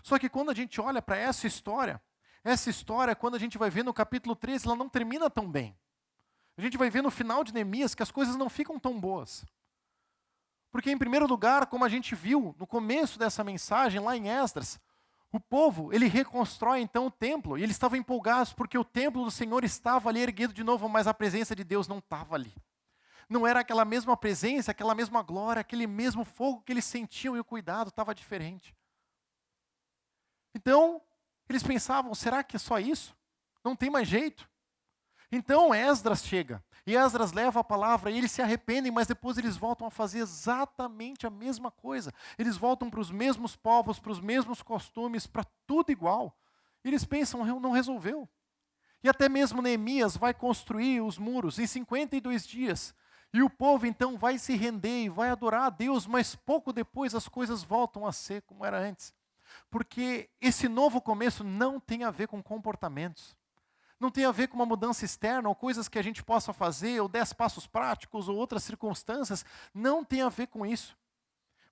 Só que quando a gente olha para essa história, quando a gente vai ver no capítulo 13, ela não termina tão bem. A gente vai ver no final de Neemias que as coisas não ficam tão boas. Porque, em primeiro lugar, como a gente viu no começo dessa mensagem, lá em Esdras, o povo, ele reconstrói então o templo, e eles estavam empolgados porque o templo do Senhor estava ali erguido de novo, mas a presença de Deus não estava ali. Não era aquela mesma presença, aquela mesma glória, aquele mesmo fogo que eles sentiam e o cuidado estava diferente. Então, eles pensavam, será que é só isso? Não tem mais jeito? Então Esdras chega, e Esdras leva a palavra, e eles se arrependem, mas depois eles voltam a fazer exatamente a mesma coisa. Eles voltam para os mesmos povos, para os mesmos costumes, para tudo igual. E eles pensam, não resolveu. E até mesmo Neemias vai construir os muros em 52 dias. E o povo então vai se render e vai adorar a Deus, mas pouco depois as coisas voltam a ser como era antes. Porque esse novo começo não tem a ver com comportamentos. Não tem a ver com uma mudança externa, ou coisas que a gente possa fazer, ou 10 passos práticos, ou outras circunstâncias. Não tem a ver com isso.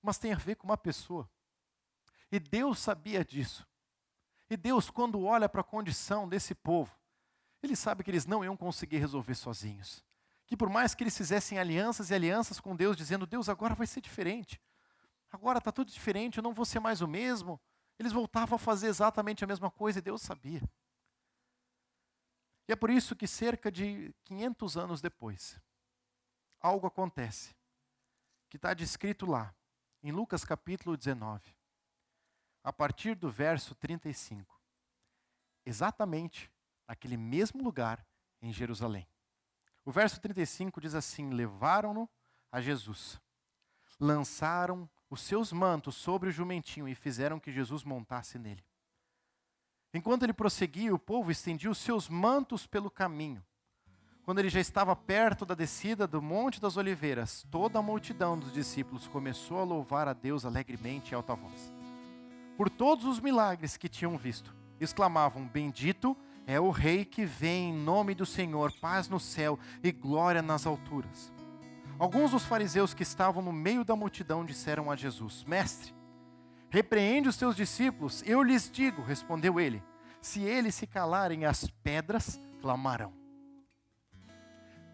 Mas tem a ver com uma pessoa. E Deus sabia disso. E Deus, quando olha para a condição desse povo, Ele sabe que eles não iam conseguir resolver sozinhos. Que por mais que eles fizessem alianças e alianças com Deus, dizendo, Deus, agora vai ser diferente. Agora está tudo diferente, eu não vou ser mais o mesmo. Eles voltavam a fazer exatamente a mesma coisa e Deus sabia. E é por isso que cerca de 500 anos depois, algo acontece, que está descrito lá, em Lucas capítulo 19, a partir do verso 35. Exatamente naquele mesmo lugar em Jerusalém. O verso 35 diz assim, levaram-no a Jesus, lançaram os seus mantos sobre o jumentinho e fizeram que Jesus montasse nele. Enquanto ele prosseguia, o povo estendia os seus mantos pelo caminho. Quando ele já estava perto da descida do Monte das Oliveiras, toda a multidão dos discípulos começou a louvar a Deus alegremente em alta voz. Por todos os milagres que tinham visto, exclamavam, bendito é o Rei que vem em nome do Senhor, paz no céu e glória nas alturas. Alguns dos fariseus que estavam no meio da multidão disseram a Jesus, mestre, repreende os teus discípulos, eu lhes digo, respondeu ele, se eles se calarem, as pedras clamarão.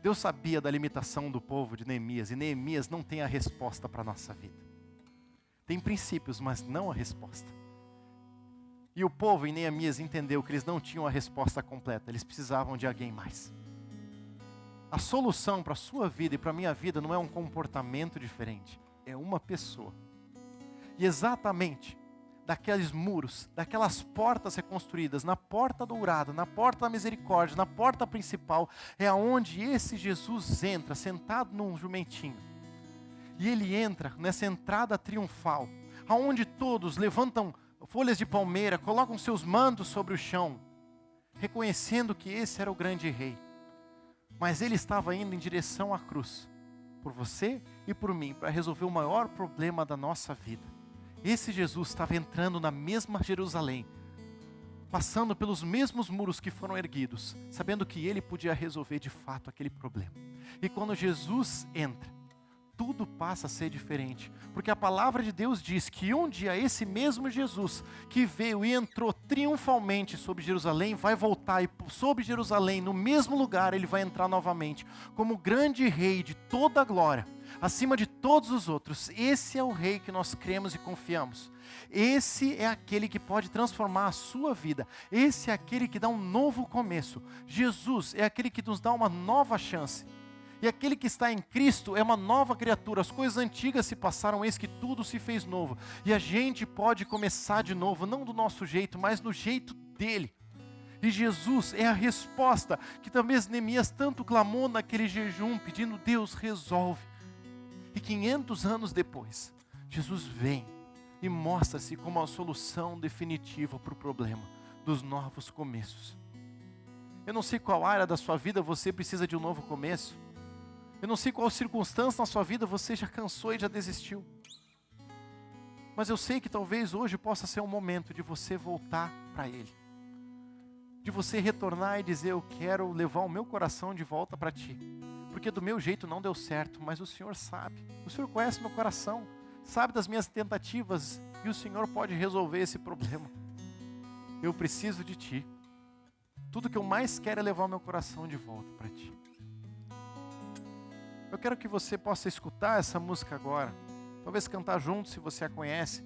Deus sabia da limitação do povo de Neemias, e Neemias não tem a resposta para a nossa vida. Tem princípios, mas não a resposta. E o povo em Neemias entendeu que eles não tinham a resposta completa, eles precisavam de alguém mais. A solução para a sua vida e para a minha vida não é um comportamento diferente, é uma pessoa. E exatamente daqueles muros, daquelas portas reconstruídas, na porta dourada, na porta da misericórdia, na porta principal, é aonde esse Jesus entra, sentado num jumentinho. E ele entra nessa entrada triunfal, aonde todos levantam folhas de palmeira, colocam seus mantos sobre o chão, reconhecendo que esse era o grande rei. Mas ele estava indo em direção à cruz, por você e por mim, para resolver o maior problema da nossa vida. Esse Jesus estava entrando na mesma Jerusalém, passando pelos mesmos muros que foram erguidos, sabendo que ele podia resolver de fato aquele problema. E quando Jesus entra, tudo passa a ser diferente, porque a palavra de Deus diz que um dia esse mesmo Jesus que veio e entrou triunfalmente sobre Jerusalém, vai voltar e sobre Jerusalém, no mesmo lugar, ele vai entrar novamente, como grande rei de toda a glória, acima de todos os outros. Esse é o rei que nós cremos e confiamos. Esse é aquele que pode transformar a sua vida. Esse é aquele que dá um novo começo. Jesus é aquele que nos dá uma nova chance. E aquele que está em Cristo é uma nova criatura. As coisas antigas se passaram, eis que tudo se fez novo. E a gente pode começar de novo, não do nosso jeito, mas no jeito dele. E Jesus é a resposta que também Neemias tanto clamou naquele jejum, pedindo: Deus, resolve. E 500 anos depois, Jesus vem e mostra-se como a solução definitiva para o problema dos novos começos. Eu não sei qual área da sua vida você precisa de um novo começo. Eu não sei qual circunstância na sua vida você já cansou e já desistiu. Mas eu sei que talvez hoje possa ser um momento de você voltar para Ele. De você retornar e dizer: eu quero levar o meu coração de volta para Ti. Porque do meu jeito não deu certo, mas o Senhor sabe. O Senhor conhece meu coração, sabe das minhas tentativas, e o Senhor pode resolver esse problema. Eu preciso de Ti. Tudo que eu mais quero é levar o meu coração de volta para Ti. Eu quero que você possa escutar essa música agora, talvez cantar junto se você a conhece,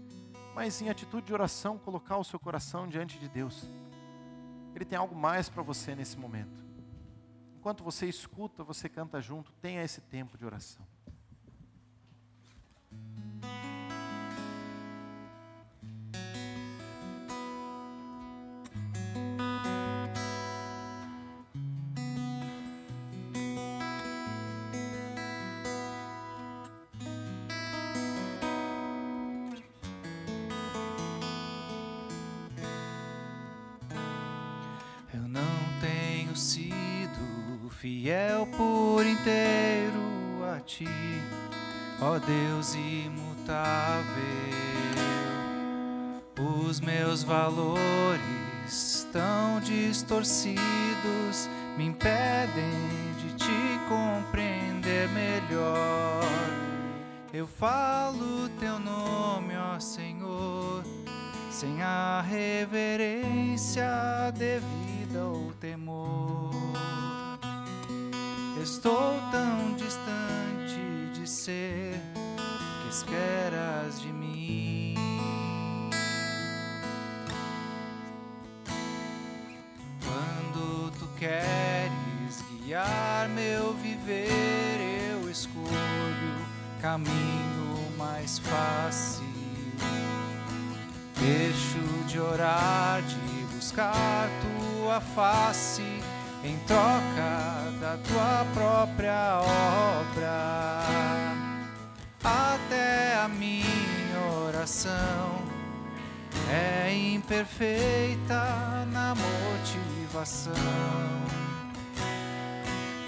mas em atitude de oração, colocar o seu coração diante de Deus. Ele tem algo mais para você nesse momento. Enquanto você escuta, você canta junto, tenha esse tempo de oração. Fiel por inteiro a Ti, ó Deus imutável. Os meus valores tão distorcidos me impedem de Te compreender melhor. Eu falo Teu nome, ó Senhor, sem a reverência devida ao temor. Estou tão distante de ser, que esperas de mim? Quando Tu queres guiar meu viver, eu escolho caminho mais fácil. Deixo de orar, de buscar Tua face, em troca da Tua própria obra. Até a minha oração é imperfeita na motivação.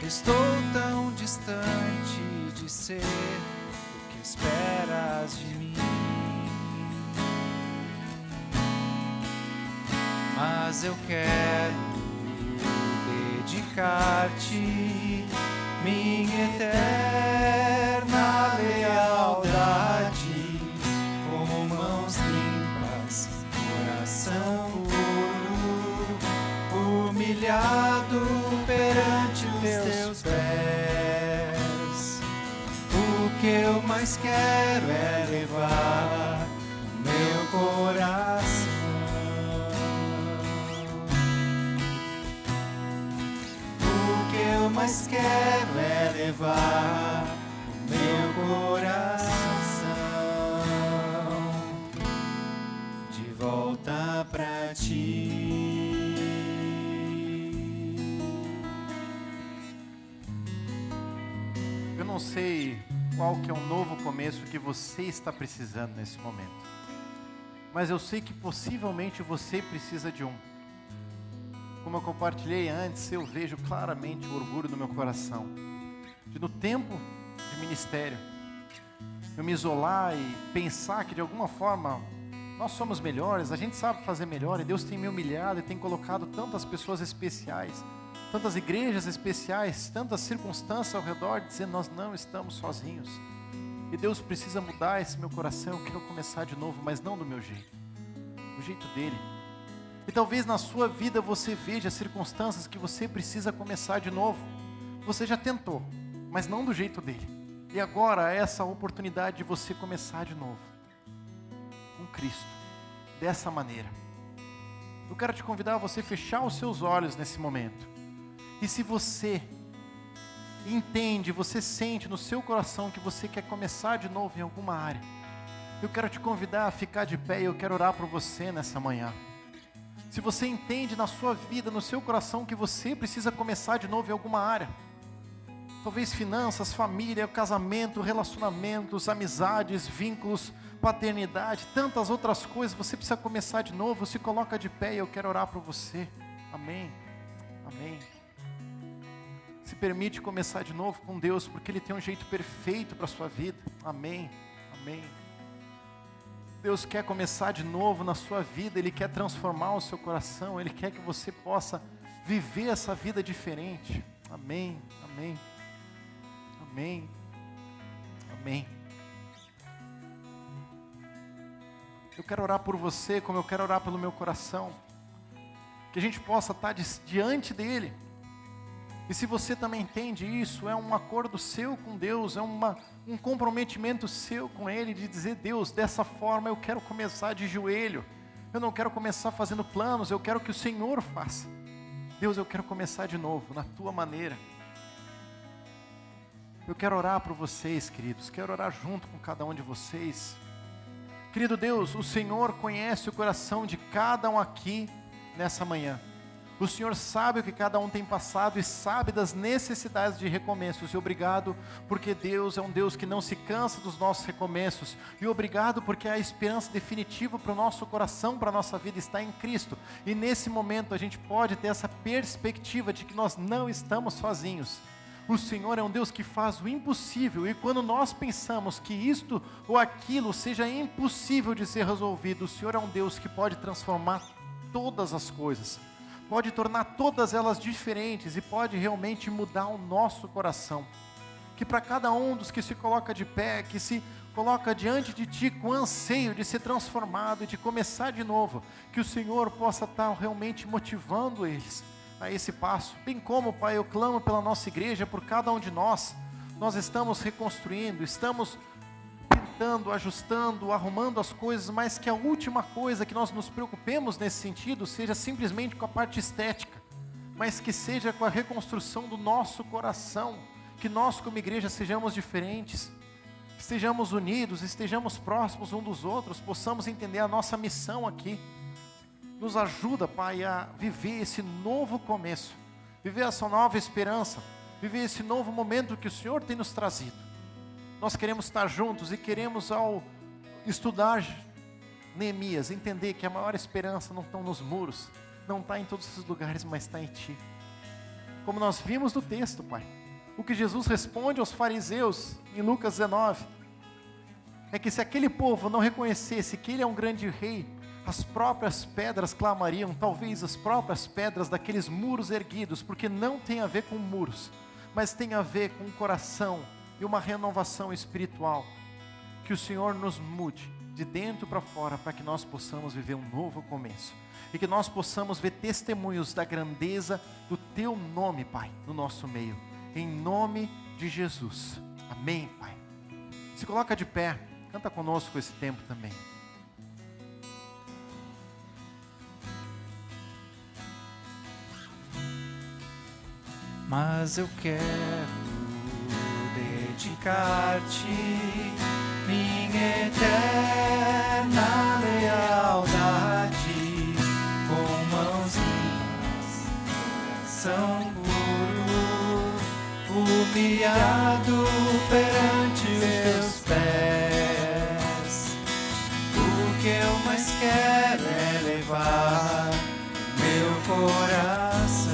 Estou tão distante de ser o que esperas de mim. Mas eu quero dedicar-Te minha eterna lealdade, com mãos limpas, coração puro, humilhado perante os Teus pés. O que eu mais quero é levar o meu coração. O que eu mais quero é levar o meu coração. não sei qual que é o novo começo que você está precisando nesse momento, mas eu sei que possivelmente você precisa de um. Como eu compartilhei antes, eu vejo claramente o orgulho no meu coração de, no tempo de ministério, eu me isolar e pensar que de alguma forma nós somos melhores, a gente sabe fazer melhor, e Deus tem me humilhado e tem colocado tantas pessoas especiais, tantas igrejas especiais, tantas circunstâncias ao redor, dizendo nós não estamos sozinhos. E Deus precisa mudar esse meu coração, eu quero começar de novo, mas não do meu jeito, do jeito dele. E talvez na sua vida você veja circunstâncias que você precisa começar de novo. Você já tentou, mas não do jeito dele. E agora é essa oportunidade de você começar de novo, com Cristo, dessa maneira. Eu quero te convidar a você fechar os seus olhos nesse momento. E se você entende, você sente no seu coração que você quer começar de novo em alguma área, eu quero te convidar a ficar de pé e eu quero orar por você nessa manhã. Se você entende na sua vida, no seu coração, que você precisa começar de novo em alguma área, talvez finanças, família, casamento, relacionamentos, amizades, vínculos, paternidade, tantas outras coisas, você precisa começar de novo, se coloca de pé e eu quero orar por você. Amém, amém. Se permite começar de novo com Deus, porque Ele tem um jeito perfeito para a sua vida. Amém, amém. Deus quer começar de novo na sua vida, Ele quer transformar o seu coração, Ele quer que você possa viver essa vida diferente. Amém, amém, amém, amém. Eu quero orar por você, como eu quero orar pelo meu coração, que a gente possa estar diante dEle. E se você também entende isso, é um acordo seu com Deus, é um comprometimento seu com Ele, de dizer: Deus, dessa forma eu quero começar de joelho, eu não quero começar fazendo planos, eu quero que o Senhor faça. Deus, eu quero começar de novo, na Tua maneira. Eu quero orar por vocês, queridos, quero orar junto com cada um de vocês. Querido Deus, o Senhor conhece o coração de cada um aqui nessa manhã. O Senhor sabe o que cada um tem passado e sabe das necessidades de recomeços. E obrigado porque Deus é um Deus que não se cansa dos nossos recomeços. E obrigado porque a esperança definitiva para o nosso coração, para a nossa vida está em Cristo. E nesse momento a gente pode ter essa perspectiva de que nós não estamos sozinhos. O Senhor é um Deus que faz o impossível. E quando nós pensamos que isto ou aquilo seja impossível de ser resolvido, o Senhor é um Deus que pode transformar todas as coisas, pode tornar todas elas diferentes e pode realmente mudar o nosso coração. Que para cada um dos que se coloca de pé, que se coloca diante de Ti com anseio de ser transformado e de começar de novo, que o Senhor possa estar realmente motivando eles a esse passo. Bem como, Pai, eu clamo pela nossa igreja, por cada um de nós. Nós estamos reconstruindo, estamos pintando, ajustando, arrumando as coisas, mas que a última coisa que nós nos preocupemos nesse sentido seja simplesmente com a parte estética, mas que seja com a reconstrução do nosso coração, que nós como igreja sejamos diferentes, estejamos unidos, estejamos próximos um dos outros, possamos entender a nossa missão aqui. Nos ajuda, Pai, a viver esse novo começo, viver essa nova esperança, viver esse novo momento que o Senhor tem nos trazido. Nós queremos estar juntos e queremos, ao estudar Neemias, entender que a maior esperança não está nos muros, não está em todos esses lugares, mas está em Ti. Como nós vimos no texto, Pai, o que Jesus responde aos fariseus em Lucas 19, é que se aquele povo não reconhecesse que Ele é um grande rei, as próprias pedras clamariam, talvez as próprias pedras daqueles muros erguidos, porque não tem a ver com muros, mas tem a ver com o coração e uma renovação espiritual. Que o Senhor nos mude de dentro para fora, para que nós possamos viver um novo começo, e que nós possamos ver testemunhos da grandeza do Teu nome, Pai, no nosso meio, em nome de Jesus, amém, Pai. Se coloca de pé, canta conosco esse tempo também. Mas eu quero dedicar-te minha eterna lealdade, com mãos limpas, coração puro, humilhado perante os teus pés. O que eu mais quero é levar meu coração.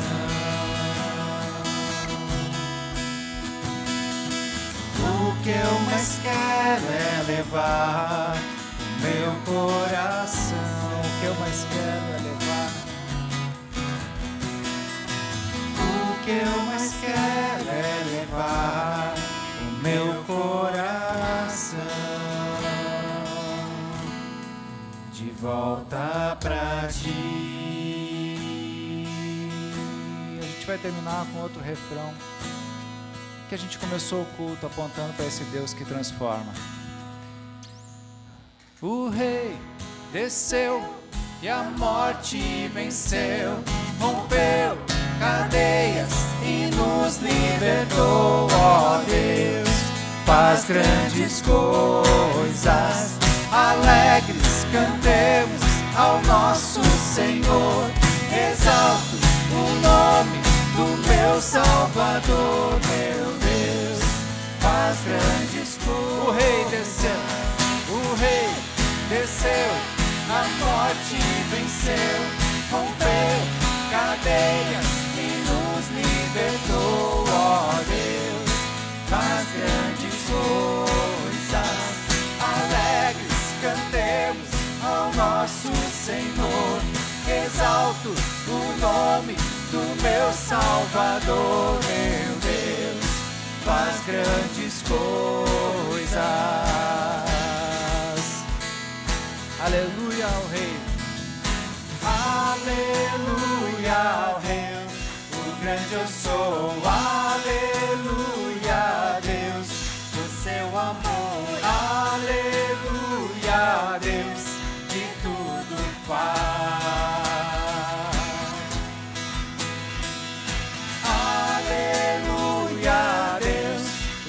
O que eu mais quero é levar meu coração. O que eu mais quero é levar. O que eu mais quero é levar o meu coração de volta pra ti. A gente vai terminar com outro refrão que a gente começou o culto apontando para esse Deus que transforma. O Rei desceu e a morte venceu, rompeu cadeias e nos libertou. Ó Deus, faz grandes coisas, alegres cantemos ao nosso Senhor. Exalto o nome do meu Salvador, meu Deus, faz grandes coisas. O Rei desceu, o Rei desceu, a morte venceu, rompeu cadeias e nos libertou. Ó Deus, faz grandes coisas, alegres cantemos ao nosso Senhor. Exalto o nome do meu Salvador, meu Deus, faz grandes coisas. Aleluia ao Rei, aleluia ao Rei, o grande eu sou. Aleluia a Deus, o seu amor. Aleluia a Deus, que tudo faz. Aleluia a Deus,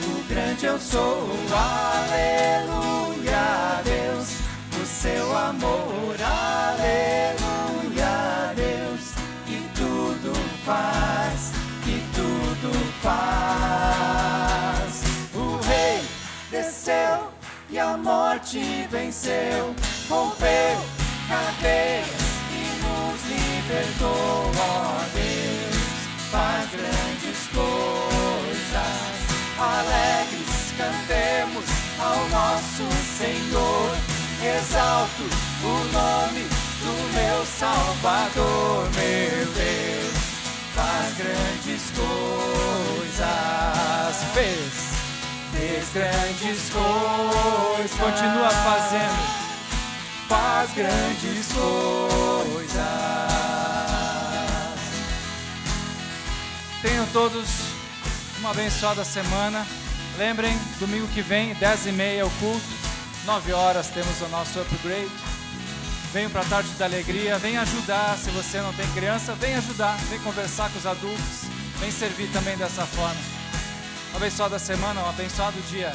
o grande eu sou. Aleluia a Deus, o seu amor. Aleluia a Deus, que tudo faz, que tudo faz. O Rei desceu e a morte venceu, rompeu cadeias e nos libertou. Ó Deus, faz grandes coisas, alegres cantemos ao nosso Senhor. Exalto o nome do meu Salvador, meu Deus, faz grandes coisas. Fez grandes coisas, continua fazendo, faz grandes coisas. Tenham todos uma abençoada semana. Lembrem, domingo que vem, 10h30 o culto, 9 horas temos o nosso upgrade. Venham para a tarde da alegria, vem ajudar. Se você não tem criança, vem ajudar, vem conversar com os adultos, vem servir também dessa forma. Uma abençoada semana, um abençoado dia.